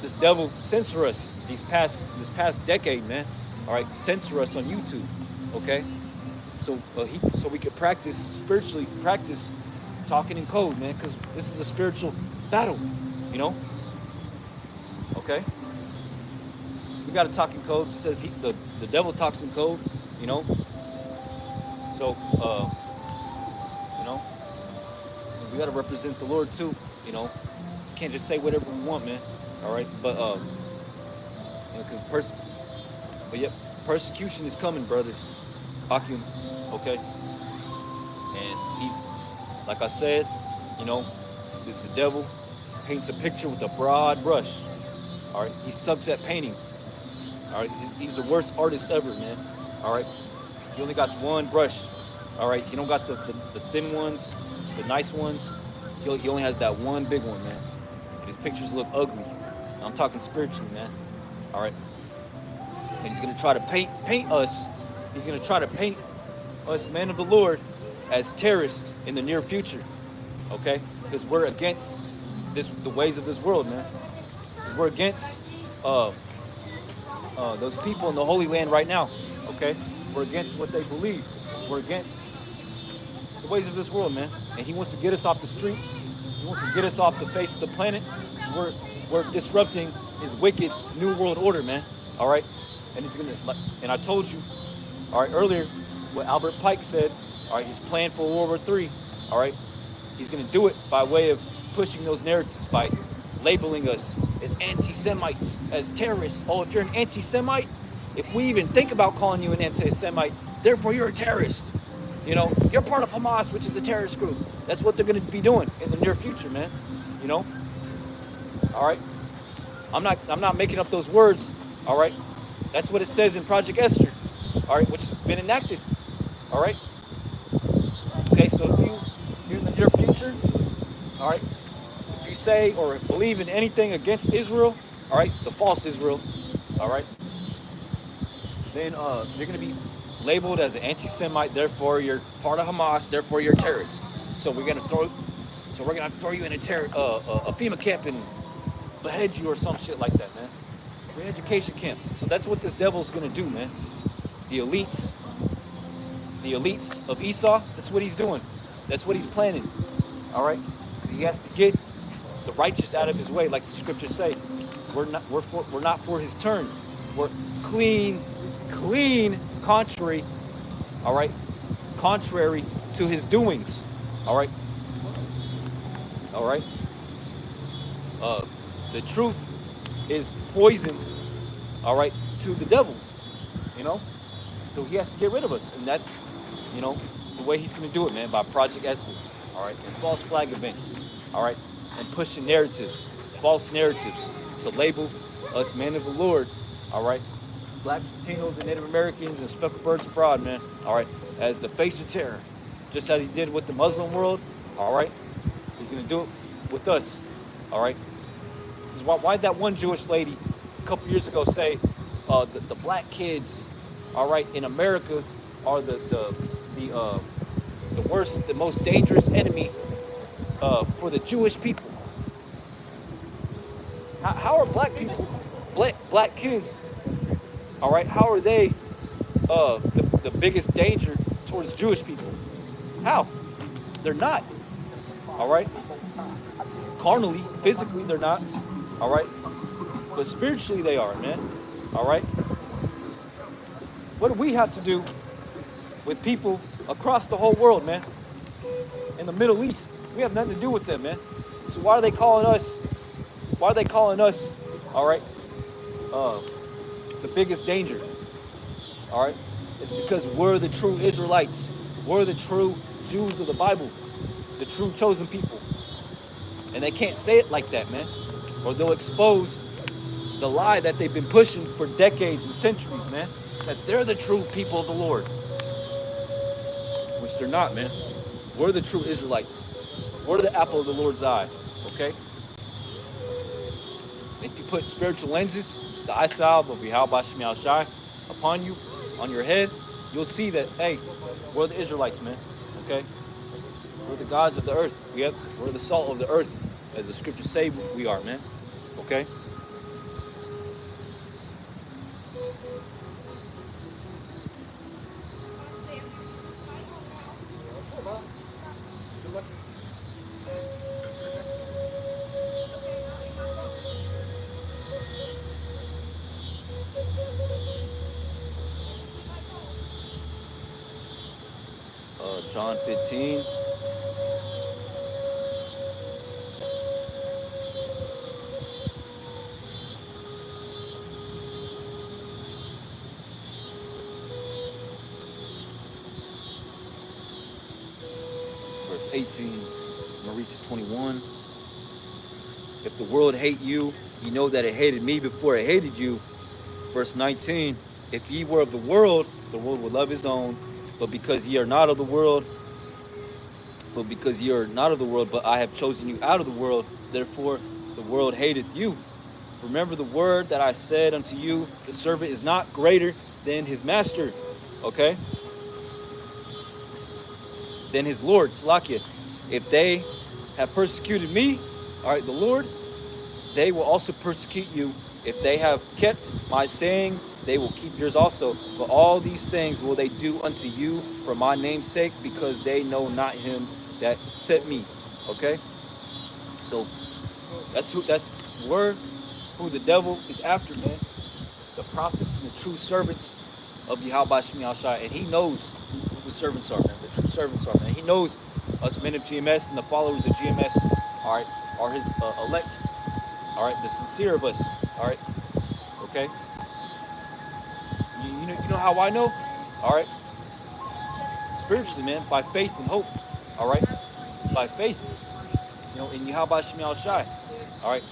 this devil censor us this past decade, man. All right, censor us on YouTube. Okay, so we could spiritually practice talking in code, man, because this is a spiritual battle, you know. Okay. We got to talk in code. It says the devil talks in code, you know. So, we got to represent the Lord too, you know. Can't just say whatever we want, man. All right, but persecution is coming, brothers. Okay. And he, like I said, the devil paints a picture with a broad brush. All right, he sucks at painting. All right, he's the worst artist ever, man. All right, he only got one brush. All right, he don't got the thin ones, the nice ones. He only has that one big one, man. And his pictures look ugly. I'm talking spiritually, man. All right, and he's gonna try to paint us. He's gonna try to paint us, men of the Lord, as terrorists in the near future. Okay, because we're against the ways of this world, man. We're against those people in the Holy Land right now, okay? We're against what they believe. We're against the ways of this world, man. And he wants to get us off the streets. He wants to get us off the face of the planet. We're disrupting his wicked new world order, man. All right? And I told you, all right, earlier, what Albert Pike said, all right, his plan for World War III, all right? He's gonna do it by way of pushing those narratives, by labeling us as anti-Semites, as terrorists. Oh, if you're an anti-Semite, if we even think about calling you an anti-Semite, therefore you're a terrorist. You're part of Hamas, which is a terrorist group. That's what they're going to be doing in the near future, man. All right. I'm not making up those words. All right. That's what it says in Project Esther. All right, which has been enacted. All right. Okay, so if you're in the near future, all right, you say or believe in anything against Israel, all right, the false Israel, all right, then you're going to be labeled as an anti-Semite. Therefore, you're part of Hamas. Therefore, you're a terrorist. So we're going to throw you in a FEMA camp and behead you or some shit like that, man. Re-education camp. So that's what this devil's going to do, man. The elites of Esau. That's what he's doing. That's what he's planning. All right. He has to get the righteous out of his way, like the scriptures say. We're not for his turn. We're clean, contrary, all right, contrary to his doings, all right. The truth is poison, all right, to the devil, so he has to get rid of us, and that's, the way he's going to do it, man, by Project Esther, all right, and false flag events, all right, and pushing false narratives to label us men of the Lord, all right, Blacks, Latinos, and Native Americans, and speckled birds abroad, man, all right, as the face of terror, just as he did with the Muslim world, all right, he's going to do it with us, all right. Why did that one Jewish lady a couple years ago say the black kids, all right, in America are the worst, the most dangerous enemy for the Jewish people? How are black people, black kids, all right, how are they the biggest danger towards Jewish people? How? They're not, all right? Carnally, physically, they're not, all right? but spiritually they are, man. All right? What do we have to do with people across the whole world, man? In the Middle East, we have nothing to do with them, man. So why are they calling us? Why are they calling us? All right, the biggest danger. All right, it's because we're the true Israelites. We're the true Jews of the Bible, the true chosen people. And they can't say it like that, man, or they'll expose the lie that they've been pushing for decades and centuries, man. That they're the true people of the Lord, which they're not, man. We're the true Israelites. We're the apple of the Lord's eye, okay? If you put spiritual lenses, the eye salve of Yahweh Shemi Shai upon you, on your head, you'll see that, hey, we're the Israelites, man, okay? We're the gods of the earth. We're the salt of the earth, as the scriptures say we are, man, okay? John 15. Verse 18, I'm gonna read to 21. If the world hate you, you know that it hated me before it hated you. Verse 19, if ye were of the world would love his own, but because ye are not of the world, but I have chosen you out of the world, therefore the world hateth you. Remember the word that I said unto you, the servant is not greater than his master, okay? Than his Lord, Salakia. If they have persecuted me, all right, the Lord, they will also persecute you. If they have kept my saying, they will keep yours also. But all these things will they do unto you for my name's sake, because they know not him that sent me. Okay? So that's who the devil is after, man. The prophets and the true servants of Yahweh Shemi Shai. And he knows who the servants are, man. The true servants are, man. He knows us men of GMS and the followers of GMS, all right, are his elect. All right, the sincere of us. All right, okay. You know how I know? All right, spiritually, man, by faith and hope. All right, by faith. You know, in Yahweh Shemi Shai. All right,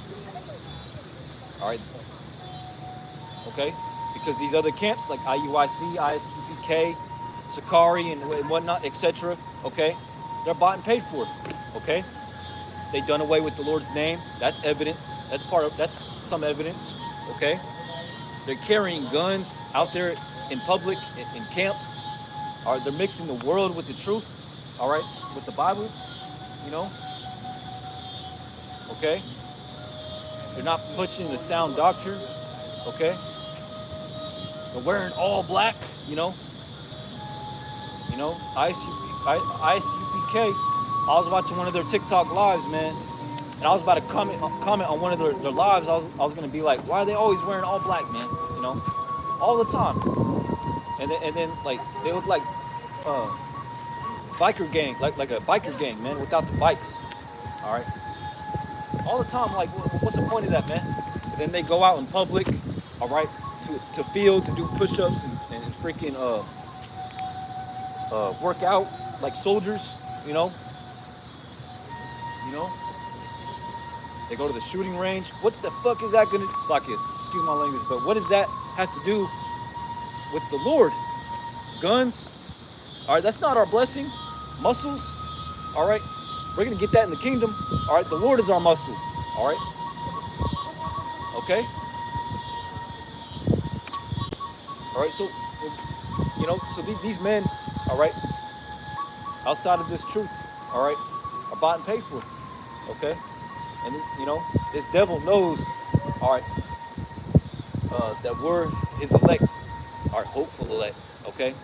okay. Because these other camps like IUIC, ISUPK, Sakari, and whatnot, etc. Okay, they're bought and paid for. Okay, they done away with the Lord's name. That's evidence. That's some evidence. Okay, they're carrying guns out there in public, in camp. They're mixing the world with the truth. All right, with the Bible. You know. Okay, they're not pushing the sound doctrine. Okay, they're wearing all black. You know, ISUPK. I was watching one of their TikTok lives, man, and I was about to comment on one of their lives. I was gonna be like, why are they always wearing all black, man? You know, all the time. And then like they look like biker gang, like a biker gang, man, without the bikes. All right, all the time. Like, what's the point of that, man? And then they go out in public, all right, to fields and do push-ups and freaking work out like soldiers, you know. They go to the shooting range. What the fuck is that gonna, excuse my language, but what does that have to do with the Lord? Guns, all right, that's not our blessing. Muscles, all right, we're gonna get that in the kingdom. All right, the Lord is our muscle, all right, okay, all right. So so these men, all right, outside of this truth, all right, are bought and paid for, okay. And this devil knows, all right, that we're his elect, our hopeful elect, okay?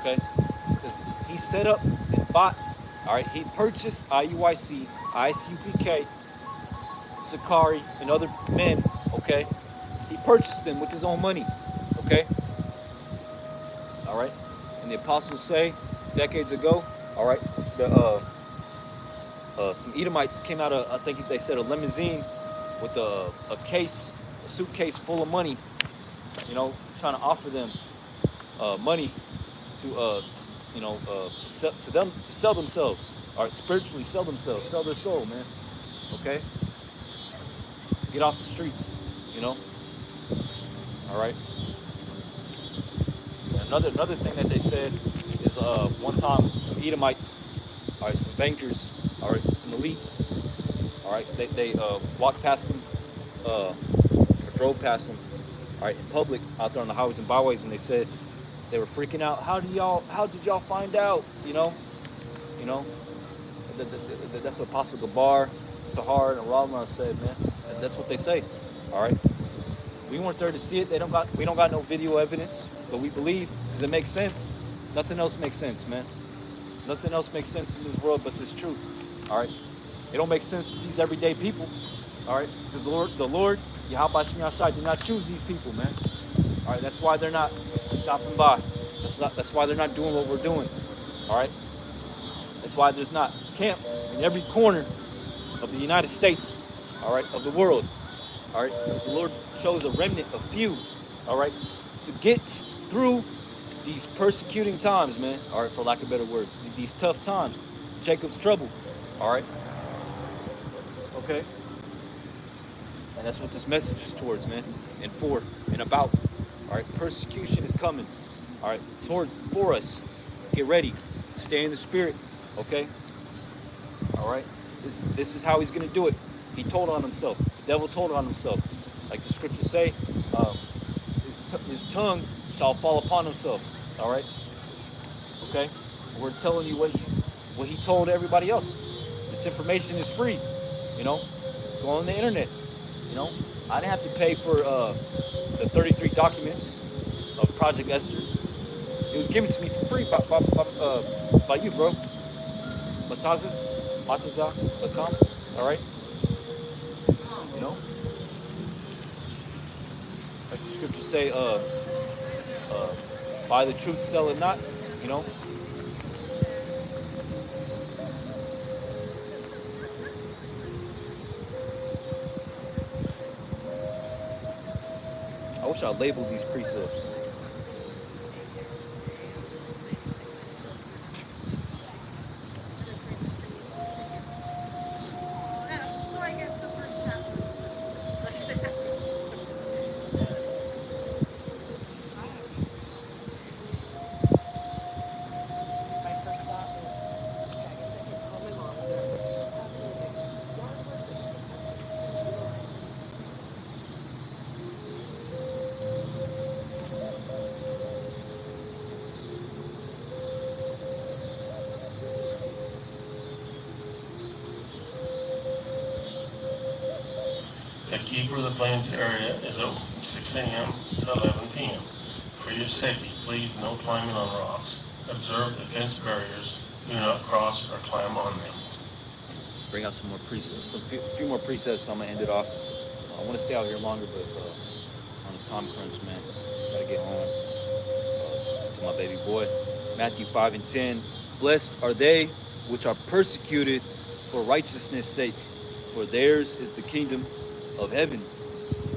Okay? Because he set up and bought, all right, he purchased IUIC, ISUPK, Sakari, and other men, okay? He purchased them with his own money, okay? All right? And the apostles say decades ago, all right, some Edomites came out of, I think they said, a limousine with a suitcase full of money, you know, trying to offer them money to, to sell themselves, or spiritually sell themselves, sell their soul, man. Okay? Get off the streets, you know? All right? Another thing that they said is one time some Edomites, all right, some bankers, all right, some elites, all right, they walked past them, or drove past them, all right, in public out there on the highways and byways, and they said they were freaking out. How did y'all find out? You know, that's what Apostle Gabar, Tahar, and Ralman said, man. That's what they say. All right. We weren't there to see it. We don't got no video evidence, but we believe because it makes sense. Nothing else makes sense, man. Nothing else makes sense in this world but this truth. All right. It don't make sense to these everyday people. All right. The Lord, Yahweh Shai, did not choose these people, man. All right. That's why they're not stopping by. That's why they're not doing what we're doing. All right. That's why there's not camps in every corner of the United States. All right. Of the world. All right. Because the Lord chose a remnant, a few. All right. To get through these persecuting times, man. All right. For lack of better words, these tough times, Jacob's trouble. All right. Okay. And that's what this message is towards, man. And for and about. All right. Persecution is coming. All right. For us. Get ready. Stay in the spirit. Okay. All right. This is how he's going to do it. He told on himself. The devil told on himself. Like the scriptures say, his tongue shall fall upon himself. All right. Okay. We're telling you what he told everybody else. This information is free. You know, go on the internet. You know, I didn't have to pay for the 33 documents of Project Esther. It was given to me for free by you, bro. Mataza.com. All right. You know, like the scriptures say, buy the truth, sell it not. You know. I wish I labeled these precepts. The keeper of the plains area is open from 6 a.m. to 11 p.m. For your safety, please no climbing on rocks. Observe the fence barriers. Do not cross or climb on them. Bring out some more precepts, a few more precepts. I'm gonna end it off. I want to stay out here longer, but on a time crunch, man. Gotta get home to my baby boy. Matthew 5:10. Blessed are they which are persecuted for righteousness' sake, for theirs is the kingdom of heaven.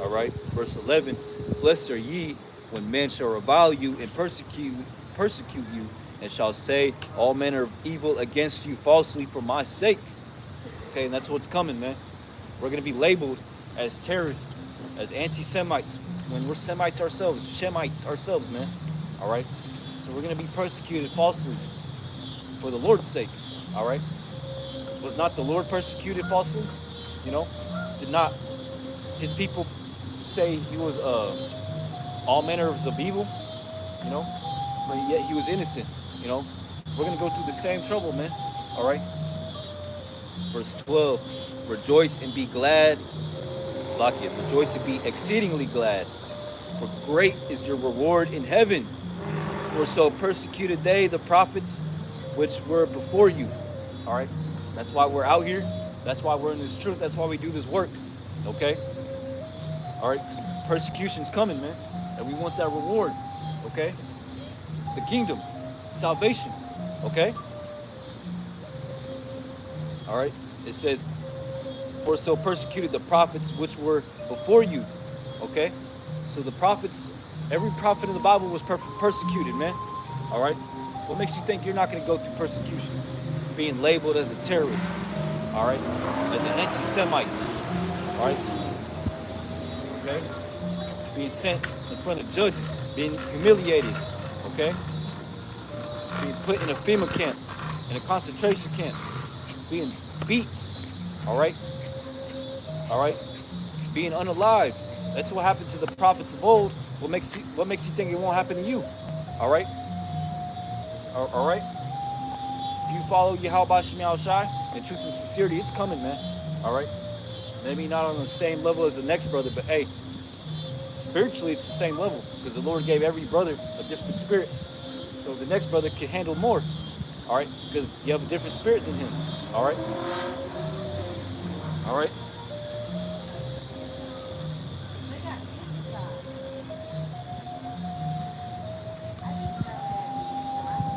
All right. Verse 11. Blessed are ye when men shall revile you and persecute you, and shall say all manner of evil against you falsely for my sake. Okay, and that's what's coming, man. We're gonna be labeled as terrorists, as anti-Semites, when we're Semites ourselves, Shemites ourselves, man. All right. So we're gonna be persecuted falsely for the Lord's sake. All right. Was not the Lord persecuted falsely? You know, did not his people say he was all manners of evil? You know, but yet he was innocent. You know, we're gonna go through the same trouble, man. All right. Verse 12. Rejoice and be glad. Slakia. Rejoice and be exceedingly glad, for great is your reward in heaven. For so persecuted they the prophets which were before you. All right. That's why we're out here. That's why we're in this truth. That's why we do this work. Okay? All right? Persecution's coming, man. And we want that reward. Okay? The kingdom, salvation. Okay? All right? It says, for so persecuted the prophets which were before you. Okay? So the prophets, every prophet in the Bible was persecuted, man. All right? What makes you think you're not going to go through persecution? Being labeled as a terrorist. All right? As an anti-Semite. All right? Okay? Being sent in front of judges. Being humiliated. Okay? Being put in a FEMA camp. In a concentration camp. Being beat. All right? All right? Being unalived. That's what happened to the prophets of old. What makes you think it won't happen to you? All right? All right? If you follow Yahweh Shemi Shai in truth and sincerity, it's coming, man. All right? Maybe not on the same level as the next brother, but hey, spiritually it's the same level because the Lord gave every brother a different spirit. So the next brother can handle more. All right? Because you have a different spirit than him. All right? All right?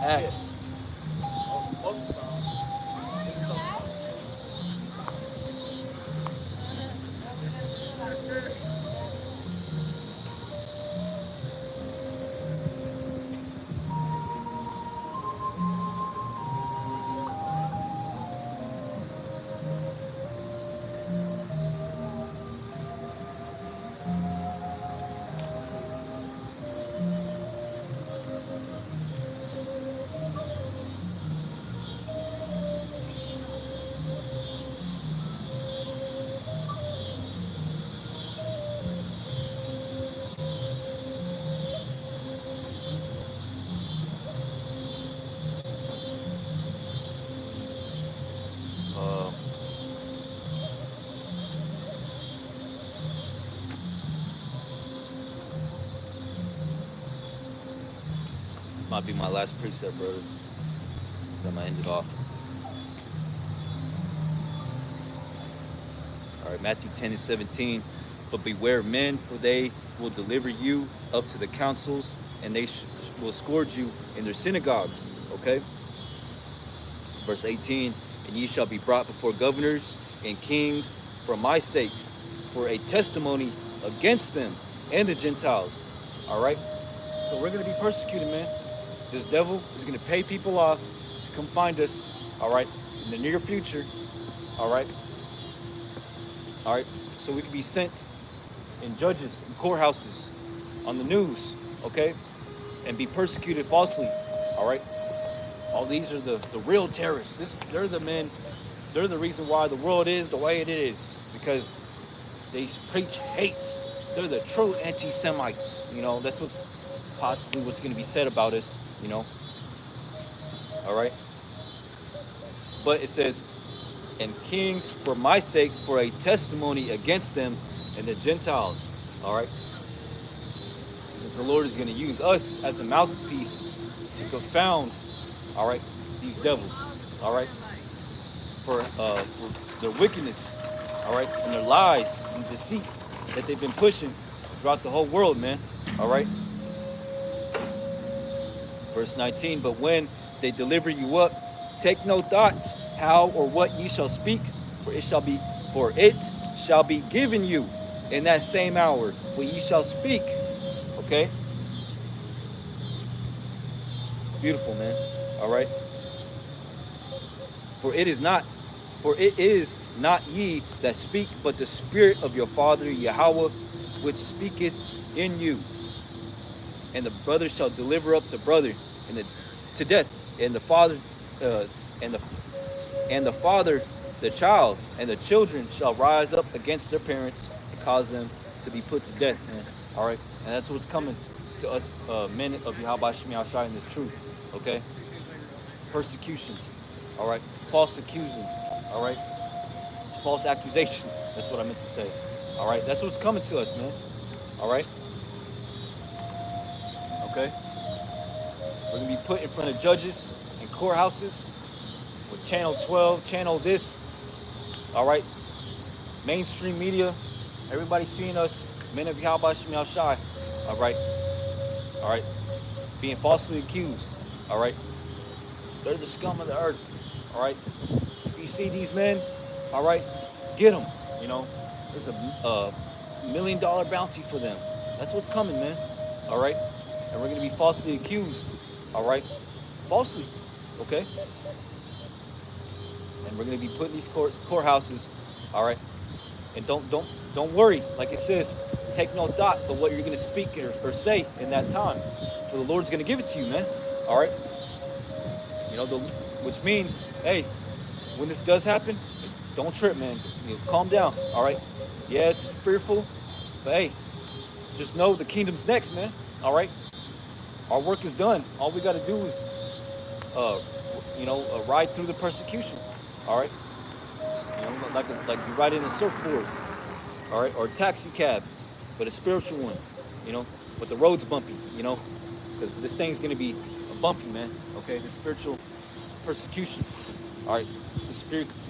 Acts. Might be my last precept, brothers. Then I end it off. All right, Matthew 10:17. But beware men, for they will deliver you up to the councils, and they will scourge you in their synagogues. Okay? Verse 18. And ye shall be brought before governors and kings for my sake, for a testimony against them and the Gentiles. All right? So we're going to be persecuted, man. This devil is going to pay people off to come find us, all right, in the near future, all right? All right, so we can be sent in judges, in courthouses, on the news, okay? And be persecuted falsely, all right? All these are the real terrorists. They're the men, they're the reason why the world is the way it is, because they preach hate. They're the true anti-Semites, you know, that's what's going to be said about us. You know, all right. But it says, and kings for my sake, for a testimony against them and the Gentiles. All right. Because the Lord is going to use us as a mouthpiece to confound, all right, these devils. All right. For their wickedness, all right, and their lies and deceit that they've been pushing throughout the whole world, man. All right. Verse 19, but when they deliver you up, take no thought how or what ye shall speak, for it shall be given you in that same hour what ye shall speak. Okay? Beautiful, man. All right? For it is not ye that speak, but the Spirit of your Father Yahweh, which speaketh in you. And the brother shall deliver up the brother to death, and the father the child, and the children shall rise up against their parents and cause them to be put to death, man. All right, and that's what's coming to us, men of Yahweh Shemi Shai in this truth. Okay, persecution. All right, false accusing. All right, false accusations. That's what I meant to say. All right, that's what's coming to us, man. All right. Okay? We're going to be put in front of judges and courthouses with channel 12, channel this, all right? Mainstream media, Everybody's seeing us, men of Yahweh Shem Shai, all right, being falsely accused, all right. They're the scum of the earth, all right. If you see these men, all right, get them. You know, there's a $1 million bounty for them. That's what's coming, man. All right, and we're gonna be falsely accused, all right, falsely, okay. And we're gonna be put in these courthouses, all right. And don't worry, like it says, take no thought of what you're gonna speak or say in that time, for the Lord's gonna give it to you, man. All right. You know, which means, hey, when this does happen, don't trip, man. You know, calm down. All right. Yeah, it's fearful, but hey, just know the kingdom's next, man. All right. Our work is done. All we got to do is, ride through the persecution. All right. You know, like you ride in a surfboard, all right, or a taxi cab, but a spiritual one, you know, but the road's bumpy, you know, because this thing's gonna be bumpy, man. Okay, the spiritual persecution, all right, the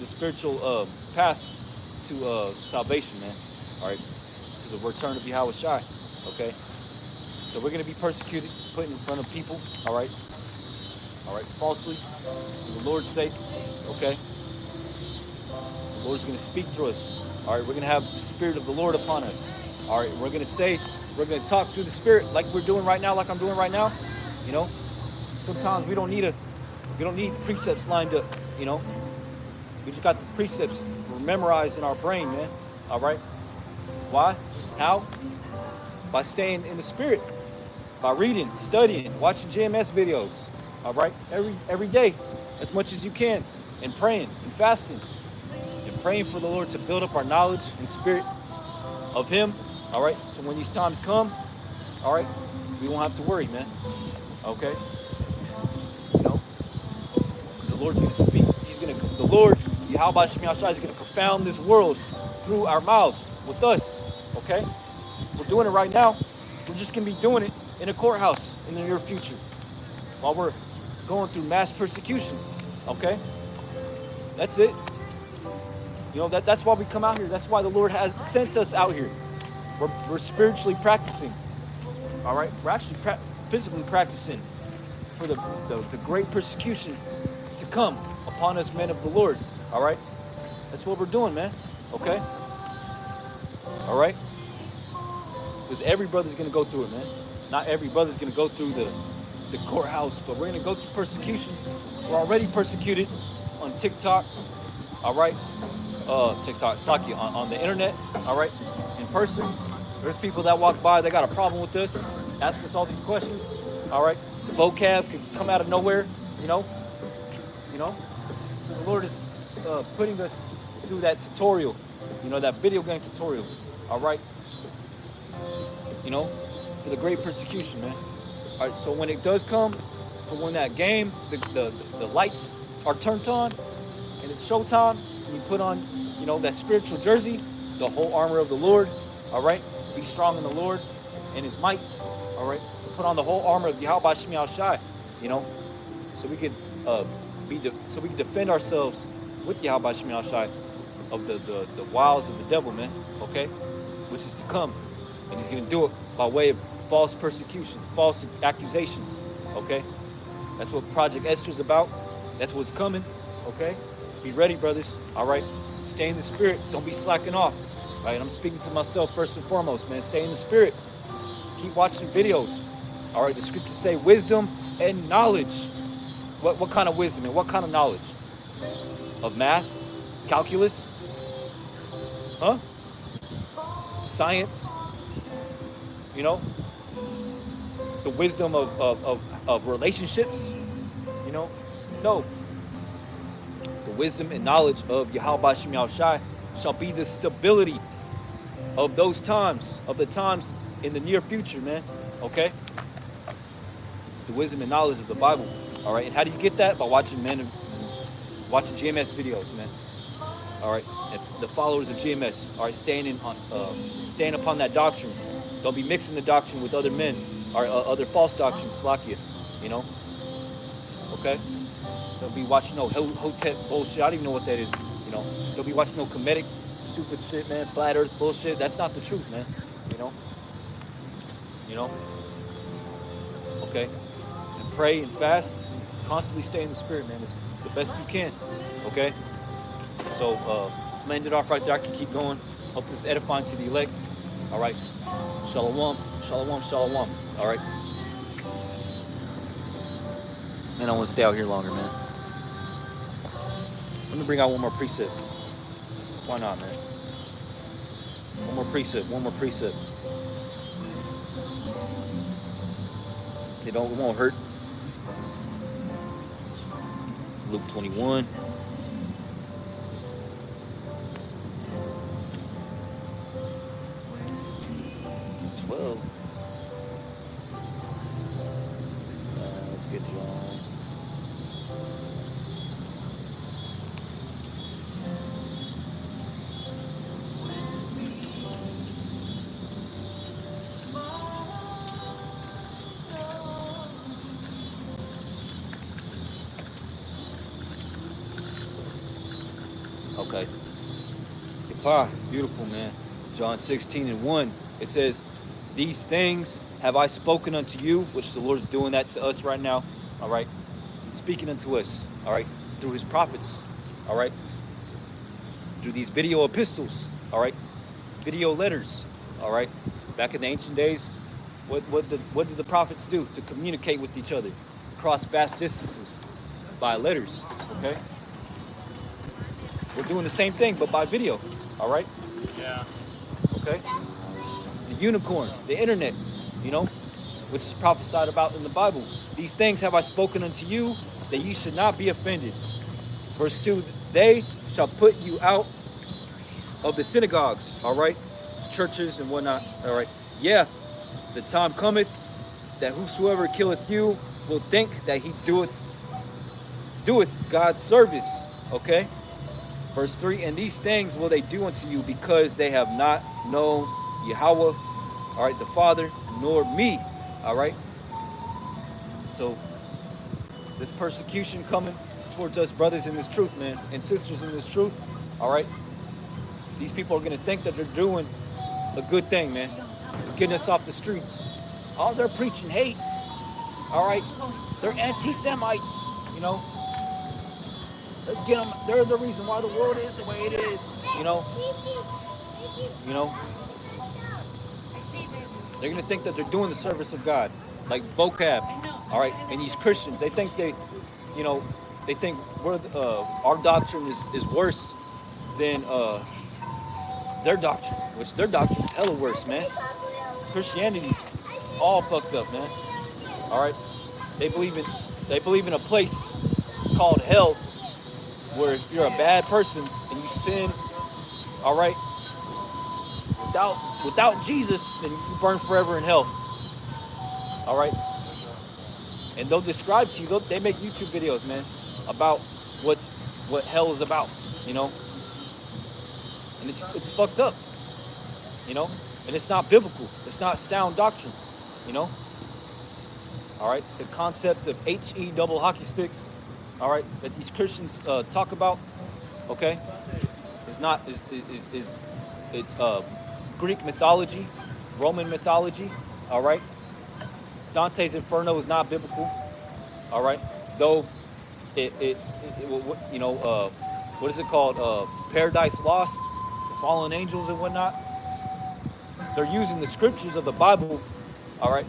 spiritual path to salvation, man. All right, to the return of Yahweh Shai. Okay, so we're gonna be persecuted, put in front of people, all right, falsely, for the Lord's sake. Okay. The Lord's going to speak through us. All right, we're going to have the Spirit of the Lord upon us. All right, we're going to talk through the Spirit like we're doing right now, like I'm doing right now. You know, sometimes we don't need precepts lined up. You know, we just got the precepts memorized in our brain, man. All right, why? How? By staying in the Spirit, by reading, studying, watching GMS videos. All right, every day, as much as you can, and praying and fasting. Praying for the Lord to build up our knowledge and spirit of Him, all right? So when these times come, all right, we won't have to worry, man, okay? You know, because the Lord's going to speak. The Lord, Yahweh Shem Yahshua, is going to profound this world through our mouths with us, okay? We're doing it right now. We're just going to be doing it in a courthouse in the near future while we're going through mass persecution, okay? That's it. You know, that's why we come out here. That's why the Lord has sent us out here. We're spiritually practicing. All right? We're actually physically practicing for the great persecution to come upon us, men of the Lord. All right? That's what we're doing, man. Okay? All right? Because every brother's going to go through it, man. Not every brother's going to go through the courthouse, but we're going to go through persecution. We're already persecuted on TikTok. All right? TikTok, Saki, on the internet, all right, in person. There's people that walk by, they got a problem with us, ask us all these questions, all right. The vocab could come out of nowhere, you know. So the Lord is putting us through that tutorial, you know, that video game tutorial, all right. You know, for the great persecution, man. All right, so when it does come, for when that game, the lights are turned on, and it's showtime, and you put on, you know, that spiritual jersey, the whole armor of the Lord, all right? Be strong in the Lord and His might, all right? Put on the whole armor of Yahweh Shem Shai, you know, so we could defend ourselves with Yahweh Shem Shai of the wiles of the devil, man, okay? Which is to come, and he's going to do it by way of false persecution, false accusations, okay? That's what Project Esther's about. That's what's coming, okay? Be ready, brothers, all right? Stay in the Spirit. Don't be slacking off, right? I'm speaking to myself first and foremost, man. Stay in the Spirit. Keep watching videos, all right? The scriptures say wisdom and knowledge. What kind of wisdom and what kind of knowledge? Of math? Calculus? Huh? Science? You know? The wisdom of relationships? You know? No. The wisdom and knowledge of Yahweh Shem Shai shall be the stability of those times, of the times in the near future, man. Okay? The wisdom and knowledge of the Bible. All right? And how do you get that? By watching watching GMS videos, man. All right? And the followers of GMS. All right? Staying upon that doctrine. Don't be mixing the doctrine with other men or other false doctrines, Slakia. You know? Okay? Don't be watching no Hotep bullshit. I don't even know what that is. You know? Don't be watching no Kemetic stupid shit, man, flat earth bullshit. That's not the truth, man. You know? You know? Okay? And pray and fast. Constantly stay in the spirit, man. It's the best you can. Okay? So, I'm gonna end it off right there. I can keep going. Hope this is edifying to the elect. All right? Shalom. Shalom. Shalom. All right? Man, I want to stay out here longer, man. Let me bring out one more precept. Why not, man? One more precept. One more precept. It won't hurt. Luke 21. Let's get John. Okay. Beautiful, man. John 16:1. It says, "These things have I spoken unto you," which the Lord's doing that to us right now. All right. He's speaking unto us. All right. Through his prophets. All right. Through these video epistles. All right. Video letters. All right. Back in the ancient days, what did the prophets do to communicate with each other across vast distances? By letters. Okay. We're doing the same thing, but by video. All right. Yeah. Okay. The unicorn, the internet, you know, which is prophesied about in the Bible. These things have I spoken unto you, that ye should not be offended. Verse 2, they shall put you out of the synagogues, all right, churches and whatnot, all right. Yeah, the time cometh that whosoever killeth you will think that he doeth God's service, okay. Verse 3, and these things will they do unto you because they have not known Yahweh, all right, the Father, nor me, all right. So this persecution coming towards us brothers in this truth, man, and sisters in this truth, all right. These people are going to think that they're doing a good thing, man. They're getting us off the streets. Oh, they're preaching hate, all right. They're anti-Semites, you know. Let's get them. They're the reason why the world is the way it is, you know. You know. They're going to think that they're doing the service of God, like vocab, all right. And these Christians, they think they, you know, they think our doctrine is worse than their doctrine, which their doctrine is hella worse, man. Christianity's all fucked up, man. All right. They believe in a place called hell, where if you're a bad person and you sin, all right, without Jesus, then you burn forever in hell. All right. And they'll describe to you, they make YouTube videos, man, about what hell is about, you know. And it's fucked up, you know. And it's not biblical. It's not sound doctrine, you know. All right. The concept of HE double hockey sticks, all right, that these Christians talk about, okay, it's Greek mythology, Roman mythology, all right. Dante's Inferno is not biblical, all right, though you know, what is it called, Paradise Lost, the fallen angels and whatnot. They're using the scriptures of the Bible, all right,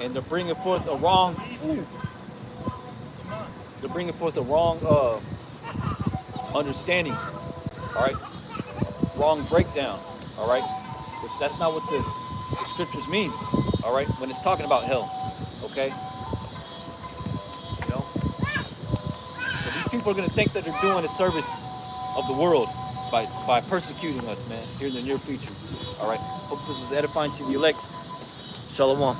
and they're bringing forth a wrong, understanding, all right, wrong breakdown, all right, which that's not what the scriptures mean, all right, when it's talking about hell, okay, you know. So these people are going to think that they're doing a service of the world by persecuting us, man, here in the near future, all right. Hope this was edifying to the elect. Shalom.